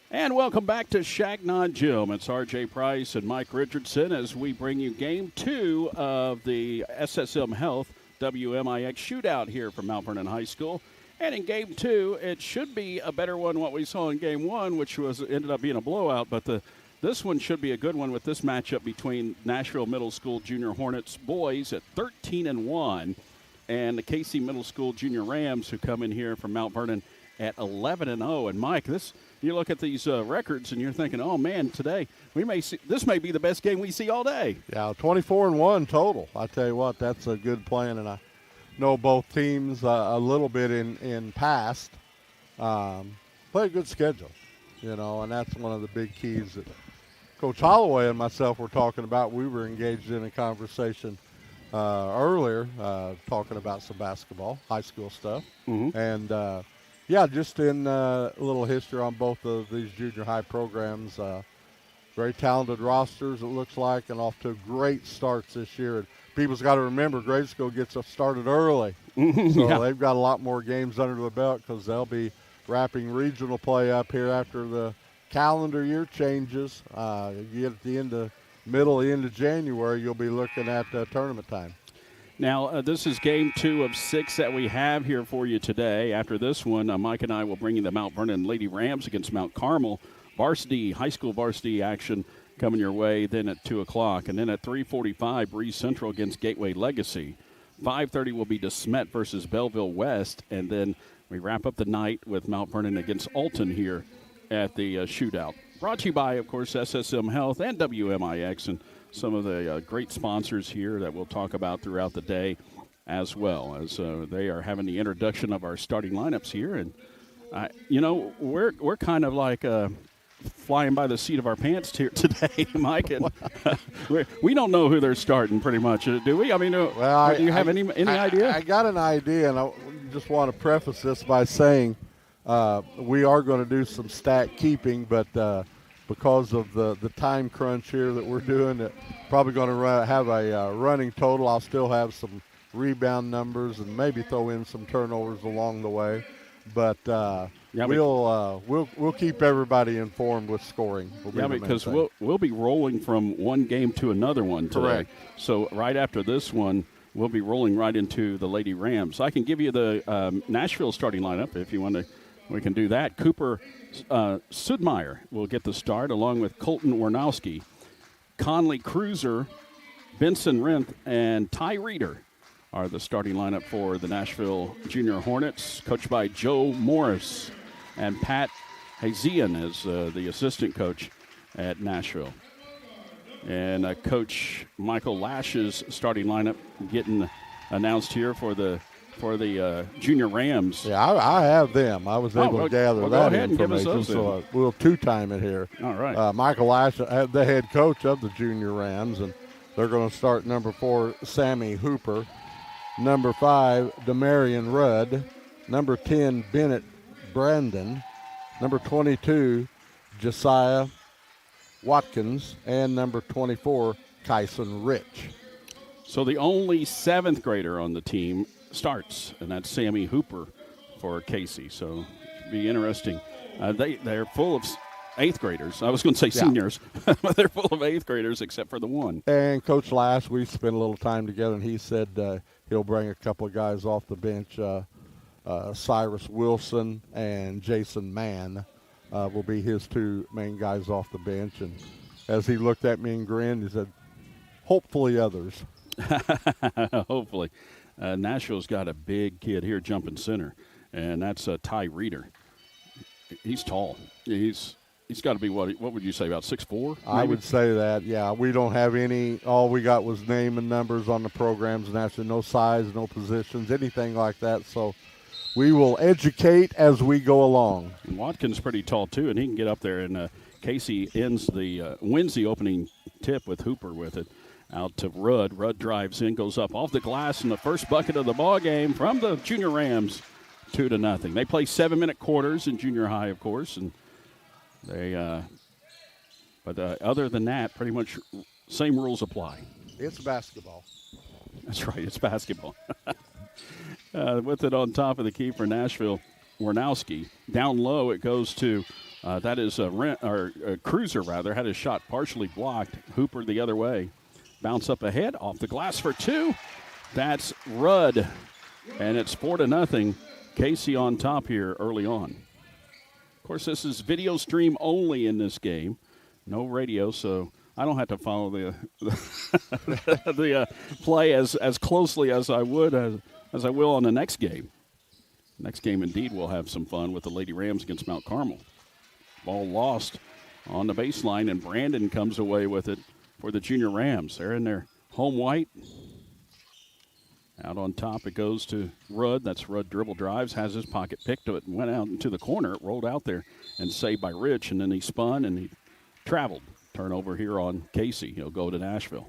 And welcome back to Shack Not Jim. It's R.J. Price and Mike Richardson as we bring you Game 2 of the SSM Health WMIX Shootout here from Mount Vernon High School. And in Game 2, it should be a better one than what we saw in Game 1, which ended up being a blowout. But this one should be a good one with this matchup between Nashville Middle School Junior Hornets boys at 13-1 and the Casey Middle School Junior Rams, who come in here from Mount Vernon at 11-0. And Mike, you look at these records and you're thinking, oh man, today this may be the best game we see all day. Yeah, 24-1 total. I tell you what, that's a good plan, and I know both teams a little bit in past. Play a good schedule, and that's one of the big keys that Coach Holloway and myself were talking about. We were engaged in a conversation earlier talking about some basketball, high school stuff, and just in a little history on both of these junior high programs. Very talented rosters, it looks like, and off to great starts this year. And people's got to remember, grade school gets us started early. So they've got a lot more games under the belt because they'll be wrapping regional play up here after the calendar year changes. You get at the end of January, you'll be looking at tournament time. Now, this is Game 2 of 6 that we have here for you today. After this one, Mike and I will bring you the Mount Vernon Lady Rams against Mount Carmel. High school varsity action coming your way then at 2 o'clock. And then at 3:45, Breeze Central against Gateway Legacy. 5:30 will be DeSmet versus Belleville West. And then we wrap up the night with Mount Vernon against Alton here at the Shootout. Brought to you by, of course, SSM Health and WMIX and some of the great sponsors here that we'll talk about throughout the day as well, as they are having the introduction of our starting lineups here. And, we're kind of like flying by the seat of our pants here today, Mike. And, we don't know who they're starting pretty much, do we? I mean, do you have any idea? I got an idea, and I just want to preface this by saying we are going to do some stat keeping, but because of the time crunch here that we're doing, probably going to have a running total. I'll still have some rebound numbers and maybe throw in some turnovers along the way. But we'll keep everybody informed with scoring. Because we'll be rolling from one game to another one today. Correct. So right after this one, we'll be rolling right into the Lady Rams. I can give you the Nashville starting lineup if you want to. We can do that. Cooper Sudmeyer will get the start, along with Colton Warnowski. Conley Cruiser, Benson Rinth, and Ty Reeder are the starting lineup for the Nashville Junior Hornets, coached by Joe Morris. And Pat Hazian is the assistant coach at Nashville. And Coach Michael Lash's starting lineup getting announced here for the Junior Rams. Yeah, I have them. I was able to gather that information, so we'll two-time it here. All right. Michael Lash, the head coach of the Junior Rams, and they're going to start number 4, Sammy Hooper, number 5, Demarion Rudd, number 10, Bennett Brandon, number 22, Josiah Watkins, and number 24, Kyson Rich. So the only 7th grader on the team starts, and that's Sammy Hooper for Casey. So it'll be interesting. They're full of 8th graders. I was going to say seniors, but they're full of 8th graders except for the one. And Coach Lash, we spent a little time together, and he said he'll bring a couple of guys off the bench. Cyrus Wilson and Jason Mann will be his 2 main guys off the bench. And as he looked at me and grinned, he said, hopefully others. Hopefully. Nashville's got a big kid here jumping center, and that's Ty Reeder. He's tall. He's got to be, what would you say, about 6'4"? I would say that, yeah. We don't have any. All we got was name and numbers on the programs, and actually no size, no positions, anything like that. So we will educate as we go along. And Watkins pretty tall, too, and he can get up there. And Casey wins the opening tip with Hooper with it. Out to Rudd. Rudd drives in, goes up off the glass in the first bucket of the ball game from the Junior Rams, 2-0. They play 7-minute quarters in junior high, of course, and they. But other than that, pretty much same rules apply. It's basketball. That's right. It's basketball. With it on top of the key for Nashville, Warnowski. Down low, it goes to, that is Cruiser, rather, had his shot partially blocked. Hooper the other way. Bounce up ahead, off the glass for two. That's Rudd, and it's 4-0. Casey on top here early on. Of course, this is video stream only in this game. No radio, so I don't have to follow the play as closely as I would as I will on the next game. Next game, indeed, we'll have some fun with the Lady Rams against Mount Carmel. Ball lost on the baseline, and Brandon comes away with it for the Junior Rams. They're in their home white. Out on top, it goes to Rudd. That's Rudd dribble drives, has his pocket picked to it, and went out into the corner. It rolled out there and saved by Rich, and then he spun and he traveled. Turnover here on Casey. He'll go to Nashville.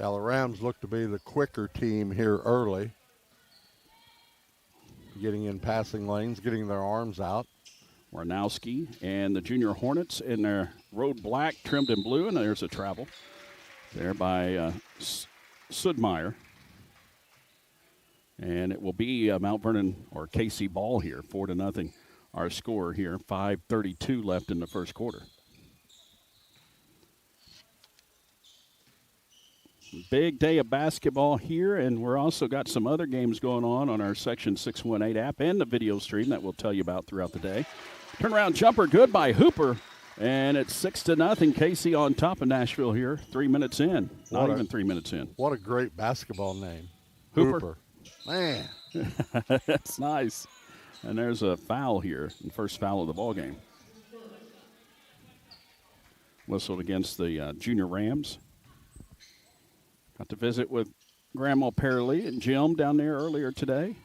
Yeah, the Rams look to be the quicker team here early. Getting in passing lanes, getting their arms out. Warnowski and the Junior Hornets in their road black, trimmed in blue, and there's a travel there by Sudmeyer. And it will be Mount Vernon or Casey ball here, 4-0. Our score here, 5:32 left in the first quarter. Big day of basketball here, and we're also got some other games going on our Section 618 app and the video stream that we'll tell you about throughout the day. Turnaround jumper, good by Hooper, and it's 6-0. Casey on top of Nashville here, 3 minutes in. Not even 3 minutes in. What a great basketball name. Hooper. Man. That's nice. And there's a foul here, the first foul of the ball game. Whistled against the Junior Rams. Got to visit with Grandma Paralee and Jim down there earlier today.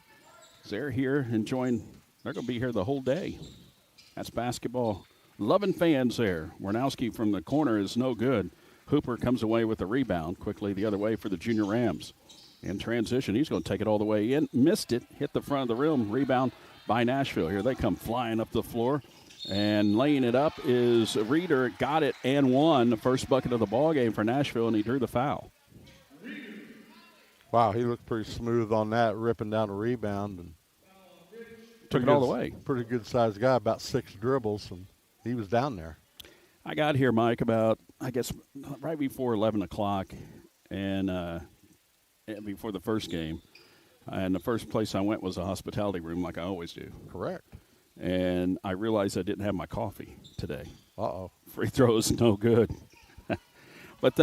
They're here enjoying, they're going to be here the whole day. That's basketball. Loving fans there. Warnowski from the corner is no good. Hooper comes away with the rebound quickly the other way for the Junior Rams. In transition, he's going to take it all the way in. Missed it, hit the front of the rim. Rebound by Nashville. Here they come flying up the floor. And laying it up is Reeder. Got it and won the first bucket of the ball game for Nashville, and he drew the foul. Wow, he looked pretty smooth on that, ripping down a rebound. And took it all the way. Pretty good-sized guy, about 6 dribbles, and he was down there. I got here, Mike, about, I guess, right before 11 o'clock and before the first game. And the first place I went was the hospitality room like I always do. Correct. And I realized I didn't have my coffee today. Uh-oh. Free throws, no good. But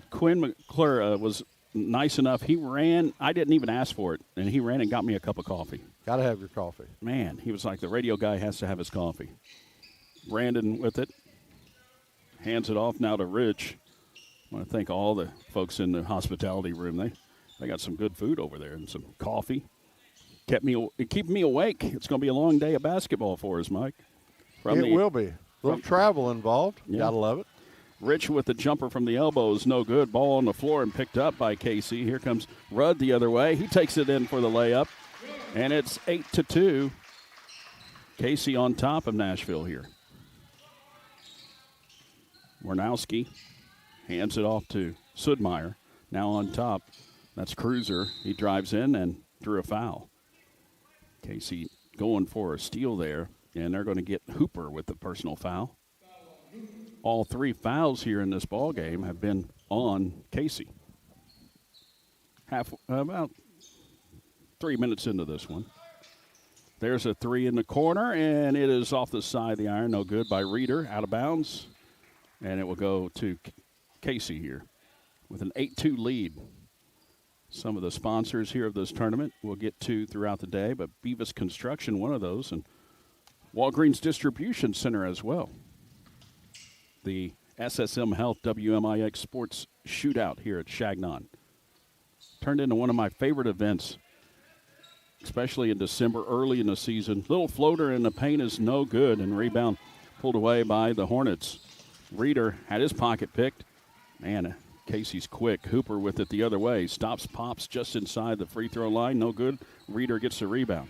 Quinn McClure was nice enough. He ran. I didn't even ask for it, and he ran and got me a cup of coffee. Got to have your coffee. Man, he was like, the radio guy has to have his coffee. Brandon with it. Hands it off now to Rich. I want to thank all the folks in the hospitality room. They got some good food over there and some coffee. Keep me awake. It's going to be a long day of basketball for us, Mike. It will be. A little travel involved. Yeah. Got to love it. Rich with the jumper from the elbow is no good. Ball on the floor and picked up by Casey. Here comes Rudd the other way. He takes it in for the layup, and it's 8-2. Casey on top of Nashville here. Warnowski hands it off to Sudmeyer. Now on top, that's Cruiser. He drives in and drew a foul. Casey going for a steal there, and they're going to get Hooper with the personal foul. All 3 fouls here in this ball game have been on Casey. About 3 minutes into this one. There's a 3 in the corner, and it is off the side of the iron. No good by Reeder, out of bounds. And it will go to Casey here with an 8-2 lead. Some of the sponsors here of this tournament we'll get to throughout the day, but Beavis Construction, one of those, and Walgreens Distribution Center as well. The SSM Health WMIX Sports Shootout here at Chagnon. Turned into one of my favorite events, especially in December, early in the season. Little floater in the paint is no good, and rebound pulled away by the Hornets. Reeder had his pocket picked. Man, Casey's quick. Hooper with it the other way. Stops, pops just inside the free throw line. No good. Reeder gets the rebound.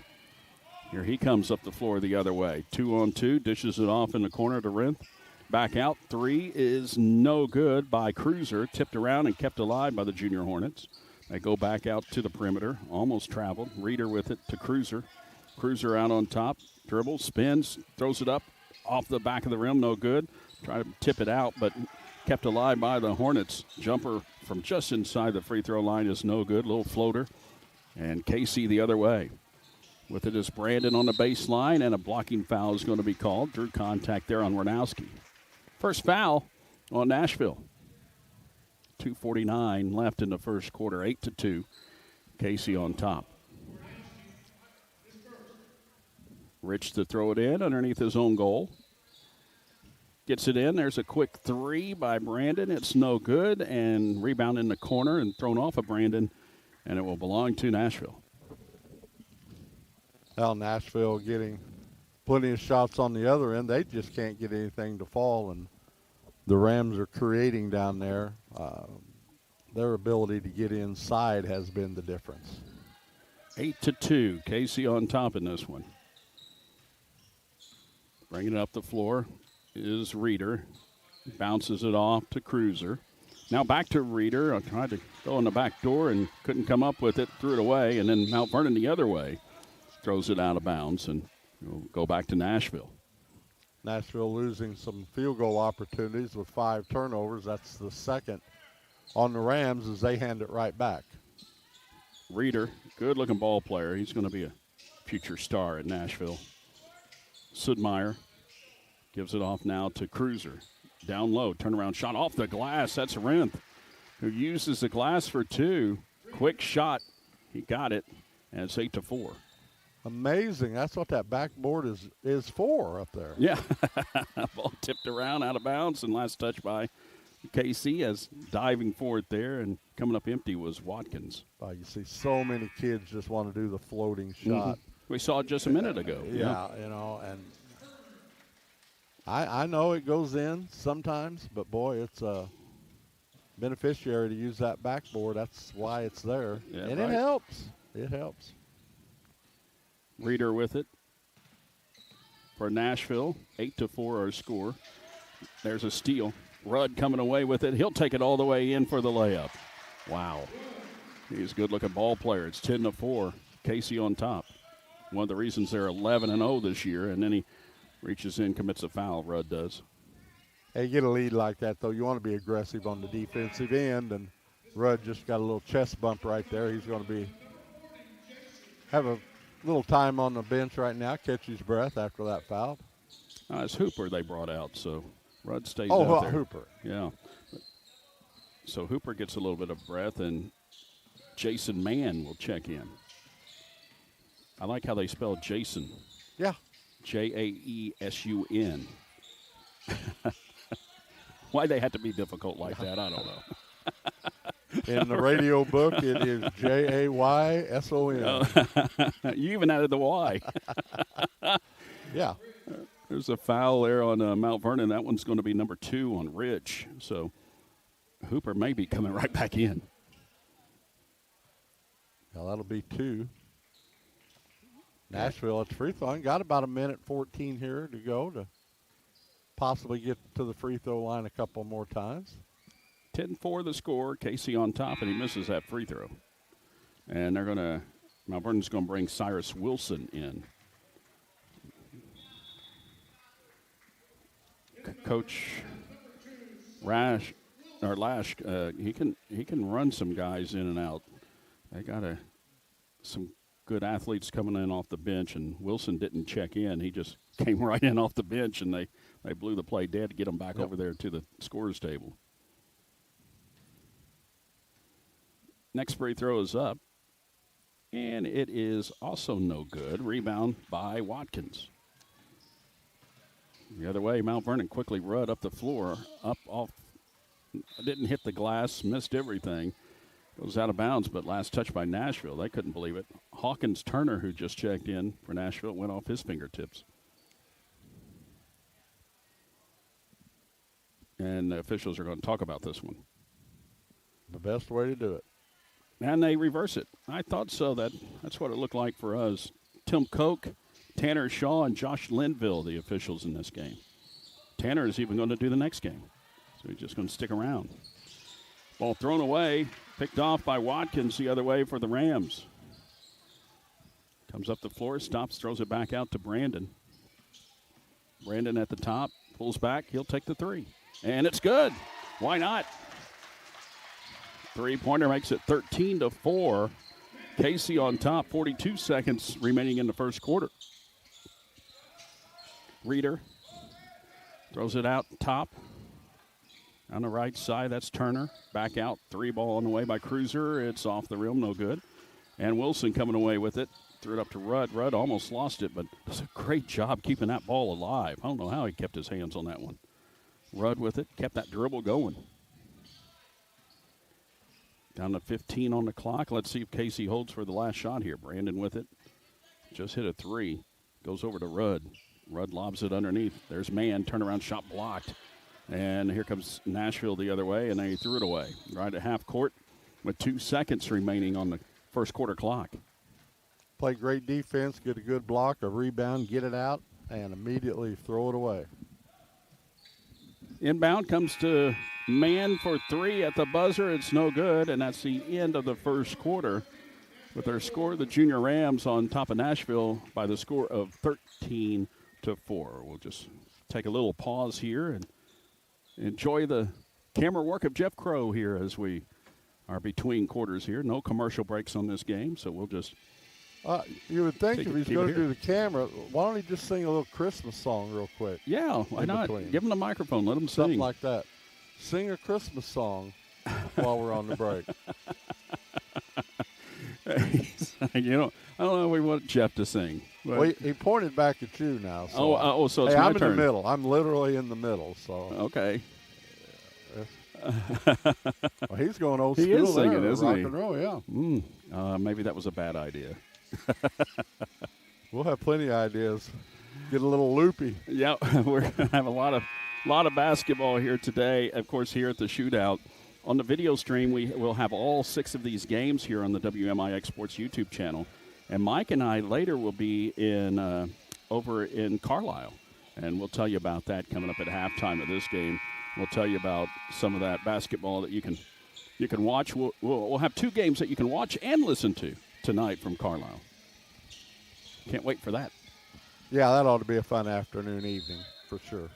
Here he comes up the floor the other way. 2-on-2, dishes it off in the corner to Rinth. Back out. 3 is no good by Cruiser. Tipped around and kept alive by the Junior Hornets. They go back out to the perimeter. Almost traveled. Reeder with it to Cruiser. Cruiser out on top, dribbles, spins, throws it up off the back of the rim, no good. Tried to tip it out, but kept alive by the Hornets. Jumper from just inside the free throw line is no good, little floater. And Casey the other way. With it is Brandon on the baseline, and a blocking foul is going to be called. Drew contact there on Ranowski. First foul on Nashville. 2:49 left in the first quarter, 8-2. Casey on top. Rich to throw it in underneath his own goal. Gets it in. There's a quick three by Brandon. It's no good, and rebound in the corner and thrown off of Brandon, and it will belong to Nashville. Well, Nashville getting plenty of shots on the other end. They just can't get anything to fall, and the Rams are creating down there. Their ability to get inside has been the difference. 8-2. Casey on top in this one. Bringing it up the floor is Reeder. Bounces it off to Cruiser. Now back to Reeder. I tried to go in the back door and couldn't come up with it. Threw it away, and then Mount Vernon the other way. Throws it out of bounds, and we'll go back to Nashville. Nashville losing some field goal opportunities with 5 turnovers. That's the second on the Rams as they hand it right back. Reeder, good-looking ball player. He's going to be a future star at Nashville. Sudmeyer gives it off now to Cruiser. Down low, turnaround shot off the glass. That's Rinth, who uses the glass for 2. Quick shot. He got it, and it's 8-4. Amazing. That's what that backboard is for up there. Yeah. Ball tipped around out of bounds, and last touch by KC as diving for it there, and coming up empty was Watkins. You see so many kids just want to do the floating shot. Mm-hmm. We saw it just a minute ago. Yeah, you know, and I know it goes in sometimes, but, boy, it's a beneficiary to use that backboard. That's why it's there. Yeah, and right. it helps. It helps. Reeder with it for Nashville. 8-4 our score. There's a steal. Rudd coming away with it. He'll take it all the way in for the layup. Wow. He's a good-looking ball player. It's 10-4. Casey on top. One of the reasons they're 11-0 this year, and then he reaches in, commits a foul. Rudd does. Hey, you get a lead like that, though, you want to be aggressive on the defensive end, and Rudd just got a little chest bump right there. He's going to have a little time on the bench right now, catch his breath after that foul. It's Hooper they brought out, so Rudd stays out there. Hooper. Yeah. So Hooper gets a little bit of breath, and Jason Mann will check in. I like how they spell Jason. Yeah. Jaesun. Why they had to be difficult like that, I don't know. In the radio book, it is Jayson. You even added the Y. Yeah. There's a foul there on Mount Vernon. That one's going to be number 2 on Rich. So Hooper may be coming right back in. Well, that'll be 2. Nashville, it's free throwing. Got about 1:14 here to go to possibly get to the free throw line a couple more times. 10-4 the score. Casey on top, and he misses that free throw. And Mount Vernon's going to bring Cyrus Wilson in. Coach Lash, he can run some guys in and out. They got some good athletes coming in off the bench, and Wilson didn't check in. He just came right in off the bench, and they blew the play dead to get him back over there to the scorer's table. Next free throw is up, and it is also no good. Rebound by Watkins. The other way, Mount Vernon quickly Rudd up the floor, didn't hit the glass, missed everything. Goes out of bounds, but last touch by Nashville. They couldn't believe it. Hawkins Turner, who just checked in for Nashville, went off his fingertips. And the officials are going to talk about this one. The best way to do it. And they reverse it. I thought so. That's what it looked like for us. Tim Koch, Tanner Shaw, and Josh Linville, the officials in this game. Tanner is even going to do the next game. So he's just going to stick around. Ball thrown away, picked off by Watkins the other way for the Rams. Comes up the floor, stops, throws it back out to Brandon. Brandon at the top, pulls back. He'll take the three. And it's good. Why not? Three-pointer makes it 13-4. Casey on top, 42 seconds remaining in the first quarter. Reeder throws it out top. On the right side, that's Turner. Back out, three ball on the way by Cruiser. It's off the rim, no good. And Wilson coming away with it. Threw it up to Rudd. Rudd almost lost it, but does a great job keeping that ball alive. I don't know how he kept his hands on that one. Rudd with it, kept that dribble going. Down to 15 on the clock. Let's see if Casey holds for the last shot here. Brandon with it. Just hit a three. Goes over to Rudd. Rudd lobs it underneath. There's man. Turnaround shot blocked. And here comes Nashville the other way, and they threw it away. Right at half court with 2 seconds remaining on the first quarter clock. Play great defense, get a good block, a rebound, get it out, and immediately throw it away. Inbound comes to man for three at the buzzer. It's no good, and that's the end of the first quarter. With their score, the Junior Rams on top of Nashville by the score of 13-4. We'll just take a little pause here and enjoy the camera work of Jeff Crow here as we are between quarters here. No commercial breaks on this game, so we'll just you would think if he's going to do the camera, why don't he just sing a little Christmas song real quick? Yeah, why not? Between. Give him the microphone. Let him sing. Something like that. Sing a Christmas song while we're on the break. I don't know if we want Jeff to sing. Well, he pointed back at you now. So so it's my I'm turn. in the middle. I'm literally in the middle. So okay. Well, he's going old school. He is singing, isn't rock he? And roll, yeah. Maybe that was a bad idea. We'll have plenty of ideas. Get a little loopy. Yeah, we're going to have a lot of basketball here today. Of course, here at the Shootout. On the video stream, we will have all 6 of these games here on the WMIX Sports YouTube channel. And Mike and I later will be over in Carlisle. And we'll tell you about that coming up at halftime of this game. We'll tell you about some of that basketball that you can watch. We'll have 2 games that you can watch and listen to tonight from Carlisle. Can't wait for that. Yeah, that ought to be a fun afternoon, evening, for sure.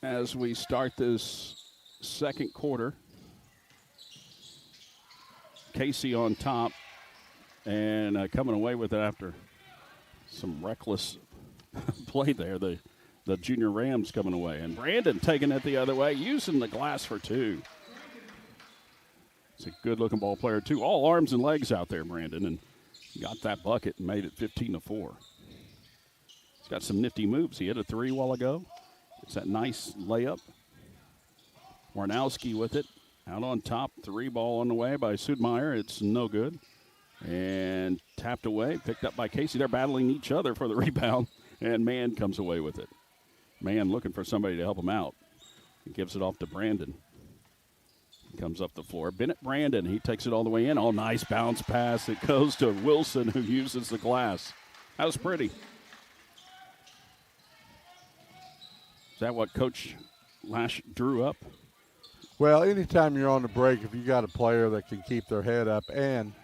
As we start this second quarter, Casey on top and coming away with it after some reckless play there. The Junior Rams coming away. And Brandon taking it the other way, using the glass for 2. It's a good-looking ball player, too. All arms and legs out there, Brandon, and got that bucket and made it 15-4. He's got some nifty moves. He hit a 3 while ago. It's that nice layup. Warnowski with it. Out on top, 3 ball on the way by Sudmeyer. It's no good. And tapped away, picked up by Casey. They're battling each other for the rebound, and Mann comes away with it. Mann looking for somebody to help him out. He gives it off to Brandon. Comes up the floor. Bennett Brandon, he takes it all the way in. Oh, nice bounce pass. It goes to Wilson, who uses the glass. That was pretty. Is that what Coach Lash drew up? Well, anytime you're on the break, if you got a player that can keep their head up, and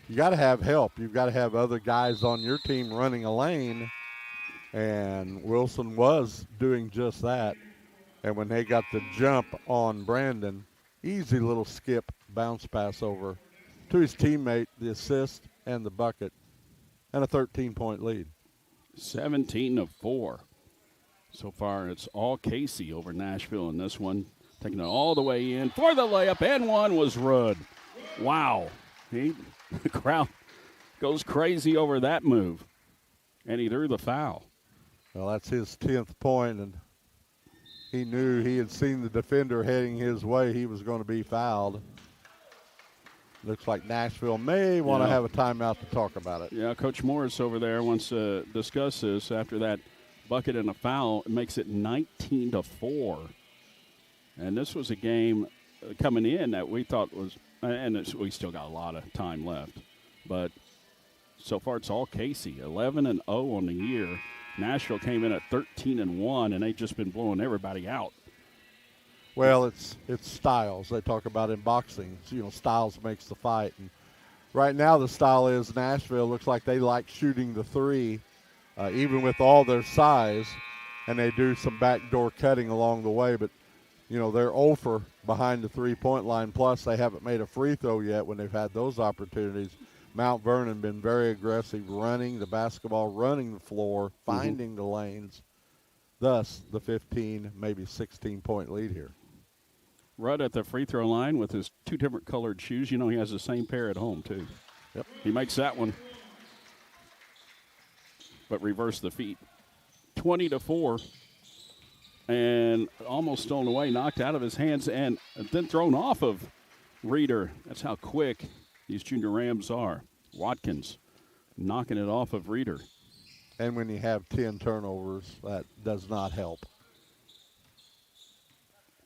you got to have help. You've got to have other guys on your team running a lane, and Wilson was doing just that. And when they got the jump on Brandon, easy little skip, bounce pass over to his teammate, the assist and the bucket, and a 13-point lead. 17-4. So far, it's all Casey over Nashville in this one. Taking it all the way in for the layup, and one was Rudd. Wow. The crowd goes crazy over that move, and he threw the foul. Well, that's his 10th point, and he knew he had seen the defender heading his way. He was going to be fouled. Looks like Nashville may want to have a timeout to talk about it. Yeah, Coach Morris over there wants to discuss this after that bucket and a foul. It makes it 19-4. And this was a game coming in that we thought was, and we still got a lot of time left. But so far it's all Casey, 11-0 on the year. Nashville came in at 13-1, and they've just been blowing everybody out. Well, it's styles. They talk about in boxing. Styles makes the fight. And right now the style is Nashville looks like they like shooting the three, even with all their size, and they do some backdoor cutting along the way. But, they're 0 for behind the three-point line, plus they haven't made a free throw yet when they've had those opportunities. Mount Vernon been very aggressive, running the basketball, running the floor, finding the lanes. Thus, the 15, maybe 16-point lead here. Rudd at the free throw line with his two different colored shoes. He has the same pair at home, too. Yep. He makes that one, but reverse the feet. 20-4, and almost stolen away, knocked out of his hands, and then thrown off of Reeder. That's how quick these junior Rams are. Watkins knocking it off of Reeder. And when you have 10 turnovers, that does not help.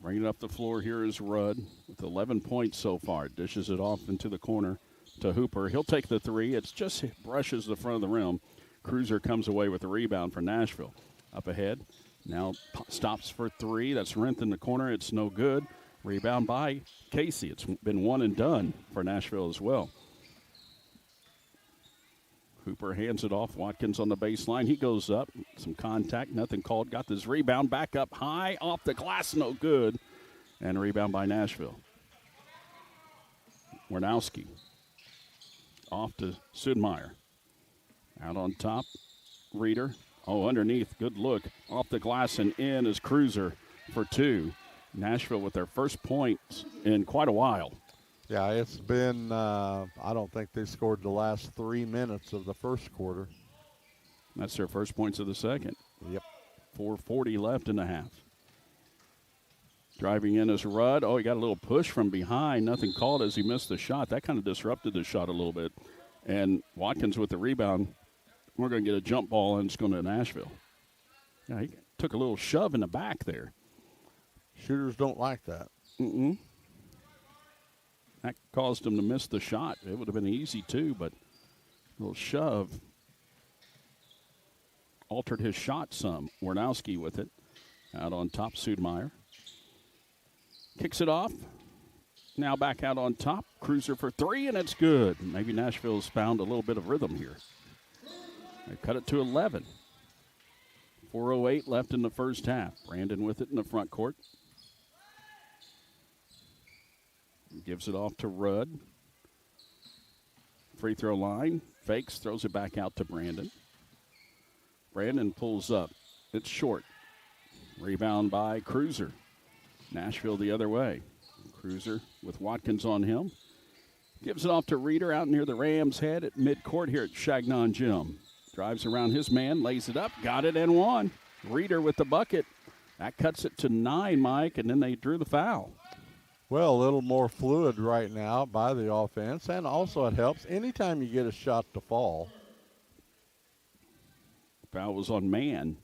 Bringing it up the floor here is Rudd with 11 points so far. Dishes it off into the corner to Hooper. He'll take the three. It just brushes the front of the rim. Cruiser comes away with the rebound for Nashville. Up ahead. Now stops for three. That's Rinth in the corner. It's no good. Rebound by Casey. It's been one and done for Nashville as well. Hooper hands it off. Watkins on the baseline. He goes up. Some contact. Nothing called. Got this rebound back up high. Off the glass. No good. And a rebound by Nashville. Warnowski. Off to Sudmeyer. Out on top. Reeder. Oh, underneath. Good look. Off the glass and in is Cruiser for two. Nashville with their first points in quite a while. Yeah, it's been, I don't think they scored the last 3 minutes of the first quarter. That's their first points of the second. Yep. 4:40 left in the half. Driving in is Rudd. Oh, he got a little push from behind. Nothing called as he missed the shot. That kind of disrupted the shot a little bit. And Watkins with the rebound. We're going to get a jump ball, and it's going to Nashville. Yeah, he took a little shove in the back there. Shooters don't like that. That caused him to miss the shot. It would have been easy, too, but a little shove altered his shot some. Warnowski with it. Out on top, Sudmeyer. Kicks it off. Now back out on top. Cruiser for three, and it's good. Maybe Nashville's found a little bit of rhythm here. They cut it to 11. 4:08 left in the first half. Brandon with it in the front court. Gives it off to Rudd. Free throw line. Fakes, throws it back out to Brandon. Brandon pulls up. It's short. Rebound by Cruiser. Nashville the other way. Cruiser with Watkins on him. Gives it off to Reeder out near the Rams' head at midcourt here at Chagnon Gym. Drives around his man, lays it up, got it and won. Reeder with the bucket. That cuts it to 9, Mike, and then they drew the foul. Well, a little more fluid right now by the offense, and also it helps anytime you get a shot to fall. Foul was on Mann.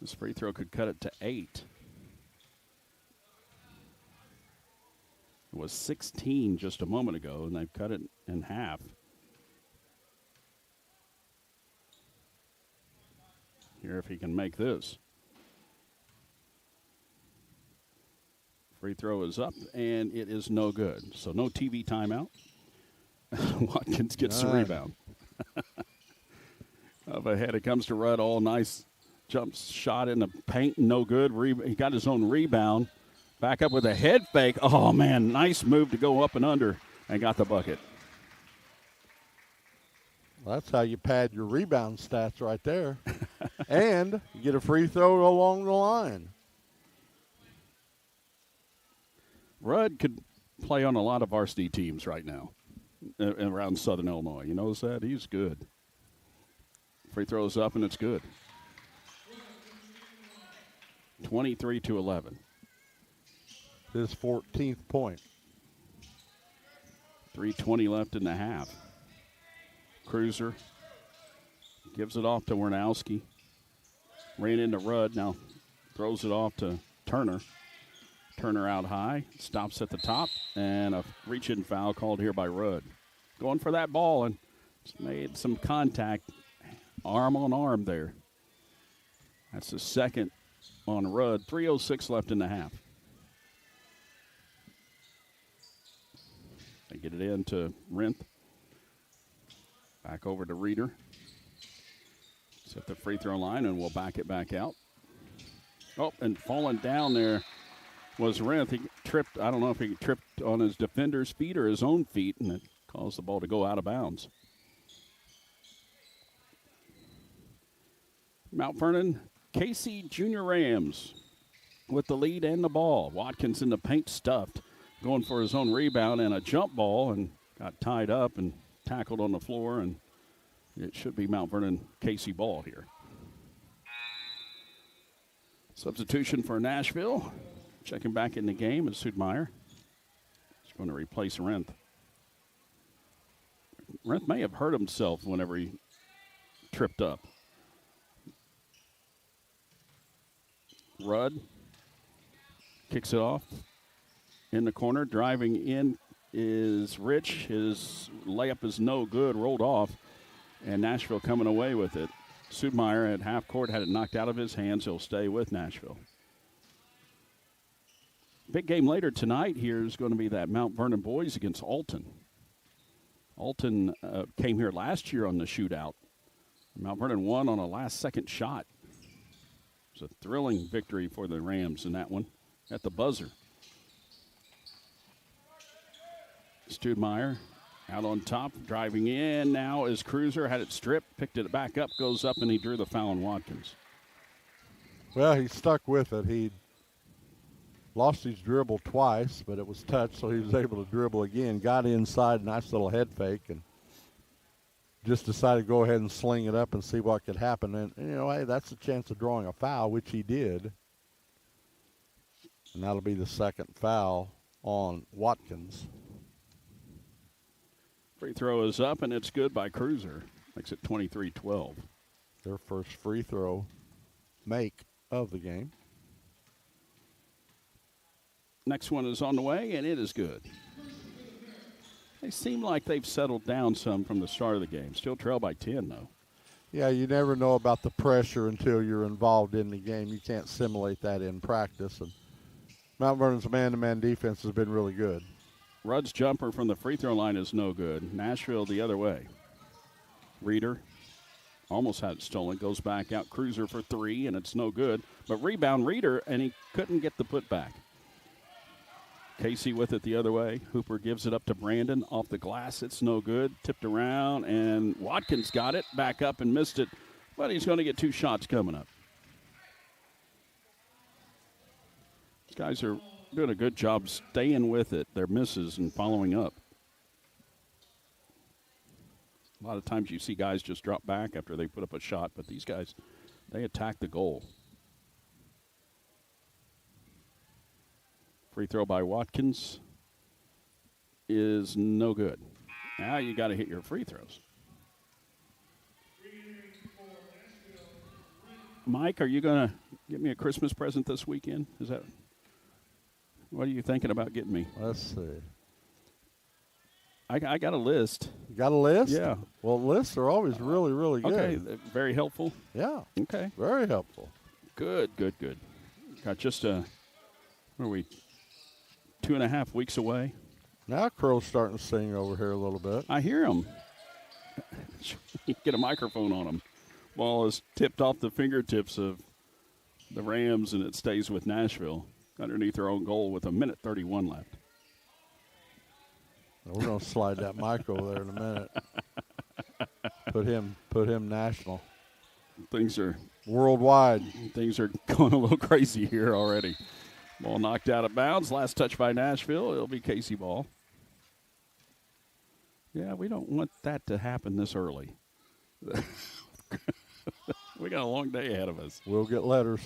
This free throw could cut it to 8. It was 16 just a moment ago, and they've cut it in half. Here if he can make this. Free throw is up, and it is no good. So no TV timeout. Watkins gets the rebound. Up ahead, it comes to Rudd. All nice jump shot in the paint, no good. He got his own rebound. Back up with a head fake. Oh, man, nice move to go up and under and got the bucket. Well, that's how you pad your rebound stats right there. And you get a free throw along the line. Rudd could play on a lot of varsity teams right now around Southern Illinois. You notice that? He's good. Free throws up, and it's good. 23-11. His 14th point. 3:20 left in the half. Cruiser gives it off to Warnowski. Ran into Rudd. Now throws it off to Turner. Turner out high. Stops at the top. And a reach-in foul called here by Rudd. Going for that ball and made some contact. Arm on arm there. That's the second on Rudd. 3:06 left in the half. They get it in to Rinth. Back over to Reeder. Set the free throw line, and we'll back it back out. Oh, and falling down there was Renth. He tripped. I don't know if he tripped on his defender's feet or his own feet, and it caused the ball to go out of bounds. Mount Vernon, Casey Junior Rams with the lead and the ball. Watkins in the paint, stuffed, going for his own rebound and a jump ball, and got tied up and tackled on the floor, and it should be Mount Vernon Casey ball here. Substitution for Nashville. Checking back in the game is Sudmeyer. He's going to replace Renth. Renth may have hurt himself whenever he tripped up. Rudd kicks it off in the corner. Driving in is Rich. His layup is no good, rolled off, and Nashville coming away with it. Sudmeyer at half court had it knocked out of his hands. He'll stay with Nashville. Big game later tonight here is going to be that Mount Vernon boys against Alton. Alton came here last year on the shootout. Mount Vernon won on a last-second shot. It was a thrilling victory for the Rams in that one at the buzzer. Studmeyer out on top, driving in now is Cruiser. Had it stripped, picked it back up, goes up, and he drew the foul on Watkins. Well, he stuck with it. He lost his dribble twice, but it was touched, so he was able to dribble again. Got inside, nice little head fake, and just decided to go ahead and sling it up and see what could happen. And you know, hey, that's a chance of drawing a foul, which he did. And that'll be the second foul on Watkins. Free throw is up, and it's good by Cruiser. Makes it 23-12. Their first free throw make of the game. Next one is on the way, and it is good. They seem like they've settled down some from the start of the game. Still trail by 10, though. Yeah, you never know about the pressure until you're involved in the game. You can't simulate that in practice. And Mount Vernon's man-to-man defense has been really good. Rudd's jumper from the free throw line is no good. Nashville the other way. Reeder almost had it stolen. Goes back out. Cruiser for three, and it's no good. But rebound Reeder, and he couldn't get the putback. Casey with it the other way. Hooper gives it up to Brandon. Off the glass, it's no good. Tipped around, and Watkins got it. Back up and missed it. But he's going to get two shots coming up. These guys are doing a good job staying with it. Their misses and following up. A lot of times you see guys just drop back after they put up a shot, but these guys, they attack the goal. Free throw by Watkins is no good. Now you got to hit your free throws. Mike, are you going to get me a Christmas present this weekend? Is that what are you thinking about getting me? Let's see. I got a list. You got a list? Yeah. Well, lists are always really, really good. Okay, very helpful. Yeah. Okay. Very helpful. Good. Got just what are we, 2.5 weeks away? Now Crow's starting to sing over here a little bit. I hear him. Get a microphone on him. Ball is tipped off the fingertips of the Rams, and it stays with Nashville underneath their own goal with 1:31 left. We're going to slide that mic over there in a minute. Put him national. Things are worldwide. Things are going a little crazy here already. Ball knocked out of bounds. Last touch by Nashville. It'll be Casey ball. Yeah, we don't want that to happen this early. We got a long day ahead of us. We'll get letters.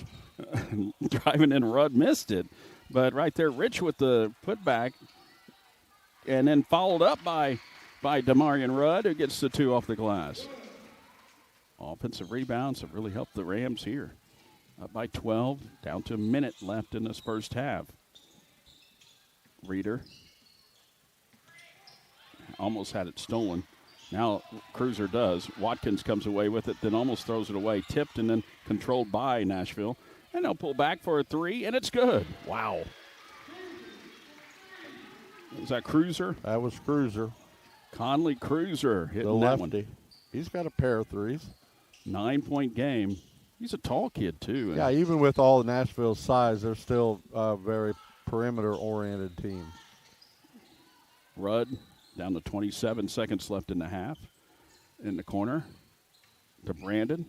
Driving in, Rudd missed it. But right there, Rich with the putback. And then followed up by Damarian Rudd, who gets the two off the glass. Offensive rebounds have really helped the Rams here. Up by 12, down to a minute left in this first half. Reeder almost had it stolen. Now Cruiser does. Watkins comes away with it, then almost throws it away. Tipped and then controlled by Nashville. And they'll pull back for a three, and it's good. Wow. Was that Cruiser? That was Cruiser. Conley Cruiser hitting the that lefty. one. He's got a pair of threes. 9-point game. He's a tall kid, too. Yeah, even with all the Nashville size, they're still a very perimeter-oriented team. Rudd down to 27 seconds left in the half. In the corner to Brandon.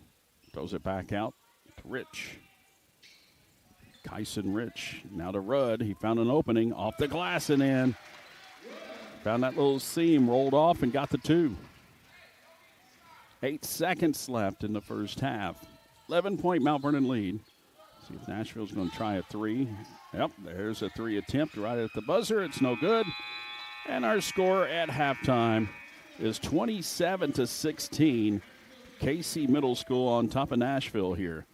Throws it back out to Rich. Kyson Rich. Now to Rudd. He found an opening off the glass and in. Found that little seam, rolled off and got the 2. 8 seconds left in the first half. 11-point Mount Vernon lead. See if Nashville's going to try a 3. Yep, there's a 3 attempt right at the buzzer. It's no good. And our score at halftime is 27-16. Casey Middle School on top of Nashville here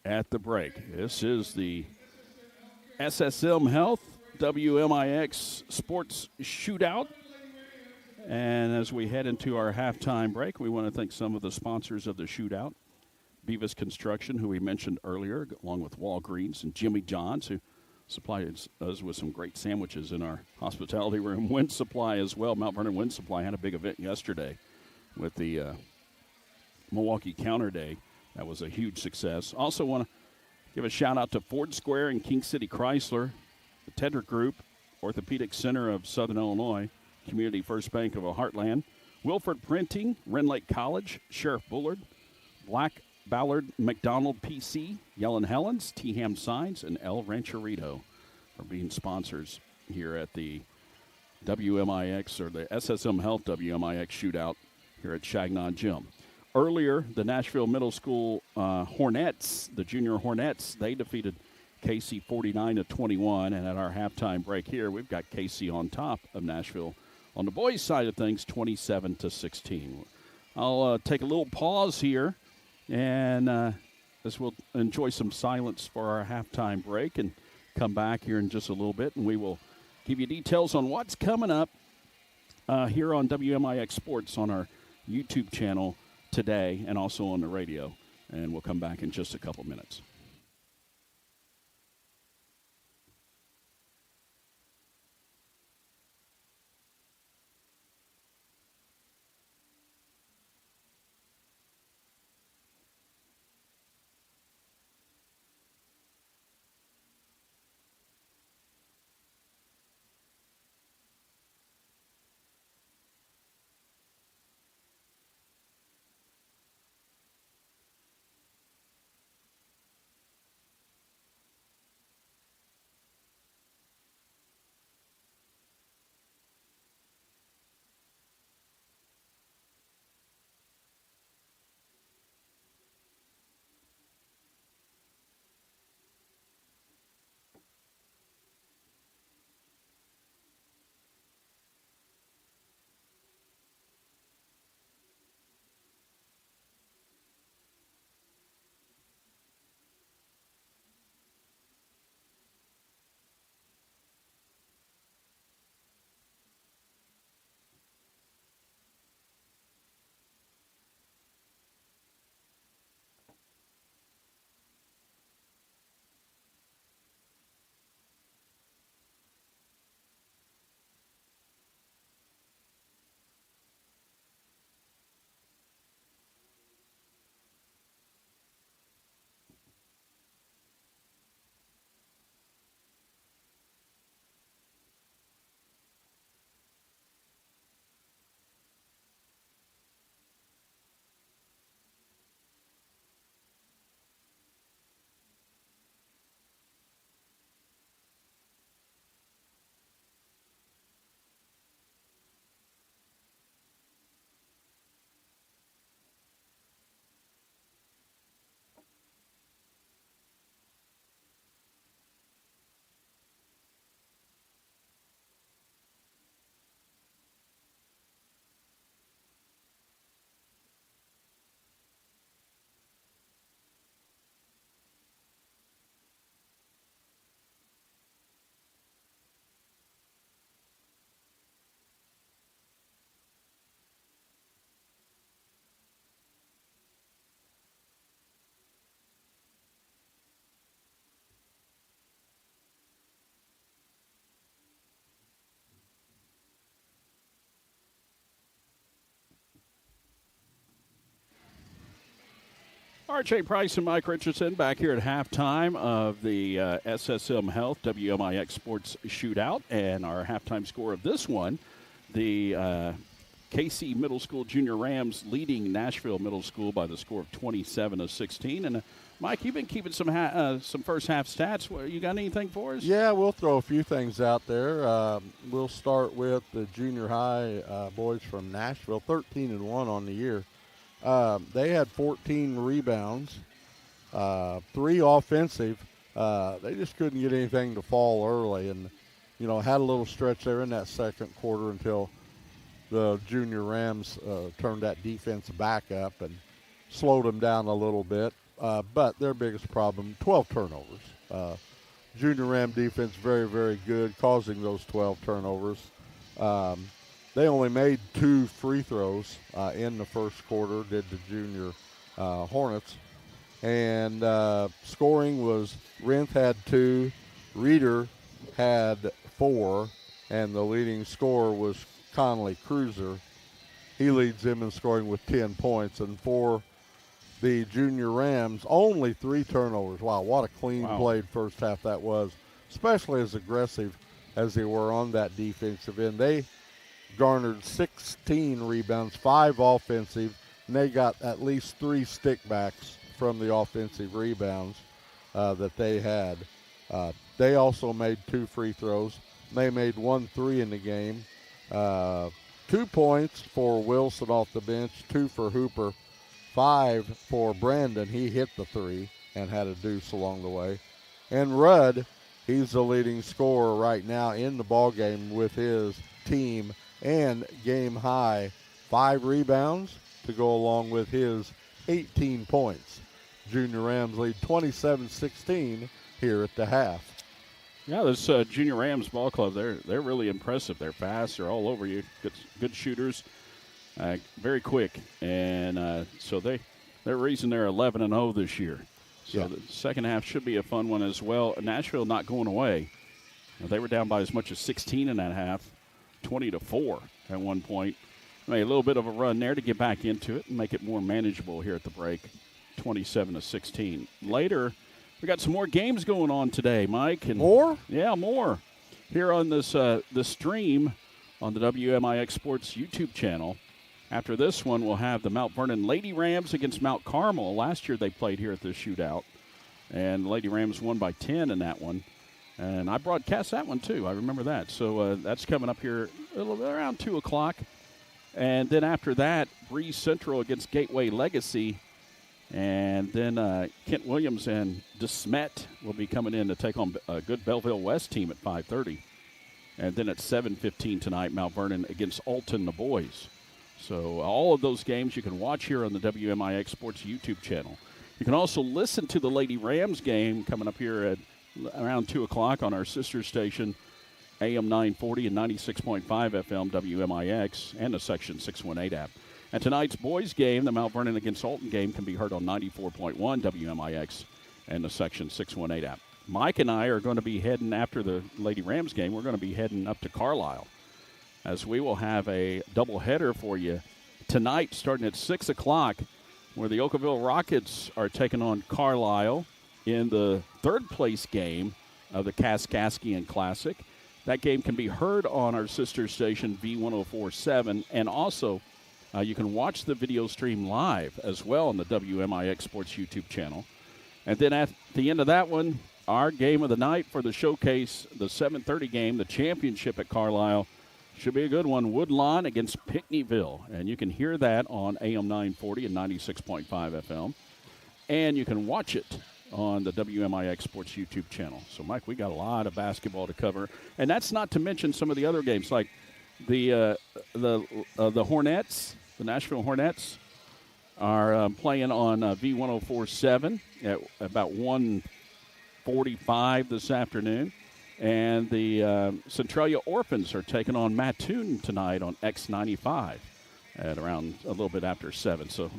at the break. This is the SSM Health WMIX Sports Shootout. And as we head into our halftime break, we want to thank some of the sponsors of the Shootout. Beavis Construction, who we mentioned earlier, along with Walgreens and Jimmy John's, who supplied us with some great sandwiches in our hospitality room. Wind Supply as well. Mount Vernon Wind Supply had a big event yesterday with the Milwaukee Counter Day. That was a huge success. Also want to give a shout-out to Ford Square and King City Chrysler, the Tedrick Group, Orthopedic Center of Southern Illinois, Community First Bank of Heartland, Wilford Printing, Ren Lake College, Sheriff Bullard, Black Ballard McDonald PC, Yellen Helens, T-Ham Signs, and El Rancherito are being sponsors here at the WMIX, or the SSM Health WMIX Shootout here at Chagnon Gym. Earlier, the Nashville Middle School Hornets, the junior Hornets, they defeated Casey 49-21. And at our halftime break here, we've got Casey on top of Nashville on the boys' side of things, 27-16. I'll take a little pause here, and as we'll enjoy some silence for our halftime break and come back here in just a little bit, and we will give you details on what's coming up here on WMIX Sports on our YouTube channel today and also on the radio. And we'll come back in just a couple minutes. R.J. Price and Mike Richardson back here at halftime of the SSM Health WMIX Sports Shootout. And our halftime score of this one, the KC Middle School Junior Rams leading Nashville Middle School by the score of 27-16. And Mike, you've been keeping some first half stats. You got anything for us? Yeah, we'll throw a few things out there. We'll start with the junior high boys from Nashville, 13-1 on the year. They had 14 rebounds, 3 offensive. They just couldn't get anything to fall early, and had a little stretch there in that second quarter until the junior Rams turned that defense back up and slowed them down a little bit. But their biggest problem, 12 turnovers. Junior Ram defense very, very good, causing those 12 turnovers. They only made 2 free throws in the first quarter, did the junior Hornets. And scoring was Rinth had 2, Reeder had 4, and the leading scorer was Conley Cruiser. He leads them in scoring with 10 points. And for the junior Rams, only 3 turnovers. Wow, what a clean played first half that was, especially as aggressive as they were on that defensive end. They garnered 16 rebounds, 5 offensive, and they got at least 3 stickbacks from the offensive rebounds that they had. They also made 2 free throws. They made 1 3 in the game. 2 points for Wilson off the bench, 2 for Hooper, 5 for Brandon. He hit the 3 and had a deuce along the way. And Rudd, he's the leading scorer right now in the ballgame with his team, and game high 5 rebounds to go along with his 18 points. Junior Rams lead 27-16 here at the half. Yeah, this Junior Rams ball club, they're really impressive. They're fast. They're all over you. Good shooters, very quick. And so they're the reason they're 11-0 this year. So the second half should be a fun one as well. Nashville not going away. They were down by as much as 16 in that half, 20-4 at one point. Made a little bit of a run there to get back into it and make it more manageable here at the break, 27-16. Later, we got some more games going on today, Mike. And more? Yeah, more. Here on this the stream on the WMIX Sports YouTube channel. After this one, we'll have the Mount Vernon Lady Rams against Mount Carmel. Last year they played here at the Shootout, and Lady Rams won by 10 in that one. And I broadcast that one, too. I remember that. So that's coming up here a little bit around 2 o'clock. And then after that, Breeze Central against Gateway Legacy. And then Kent Williams and DeSmet will be coming in to take on a good Belleville West team at 5:30. And then at 7:15 tonight, Mount Vernon against Alton, the boys. So all of those games you can watch here on the WMIX Sports YouTube channel. You can also listen to the Lady Rams game coming up here at around 2 o'clock on our sister station, AM 940 and 96.5 FM WMIX, and the Section 618 app. And tonight's boys game, the Mount Vernon against Alton game, can be heard on 94.1 WMIX and the Section 618 app. Mike and I are going to be heading after the Lady Rams game. We're going to be heading up to Carlisle, as we will have a doubleheader for you tonight starting at 6 o'clock, where the Oakville Rockets are taking on Carlisle in the third-place game of the Kaskaskian Classic. That game can be heard on our sister station, V1047, and also you can watch the video stream live as well on the WMIX Sports YouTube channel. And then at the end of that one, our game of the night for the showcase, the 7:30 game, the championship at Carlisle, should be a good one. Woodlawn against Pinckneyville. And you can hear that on AM 940 and 96.5 FM. And you can watch it on the WMIX Sports YouTube channel. So, Mike, we got a lot of basketball to cover. And that's not to mention some of the other games, like the Hornets, the Nashville Hornets, are playing on V1047 at about 1:45 this afternoon. And the Centralia Orphans are taking on Mattoon tonight on X95 at around a little bit after 7. So,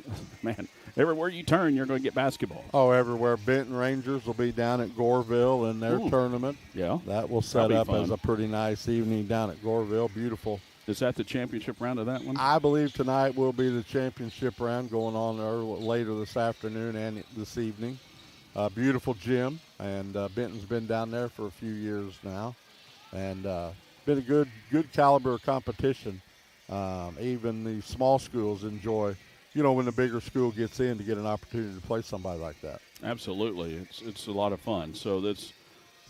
man, everywhere you turn, you're going to get basketball. Oh, everywhere. Benton Rangers will be down at Goreville in their tournament. Yeah. That will set up fun. as a pretty nice evening down at Goreville. Beautiful Is that the championship round of that one? I believe tonight will be the championship round going on later this afternoon and this evening. Beautiful gym, and Benton's been down there for a few years now, and been a good caliber competition. Even the small schools enjoy, when the bigger school gets in, to get an opportunity to play somebody like that. Absolutely, it's a lot of fun. So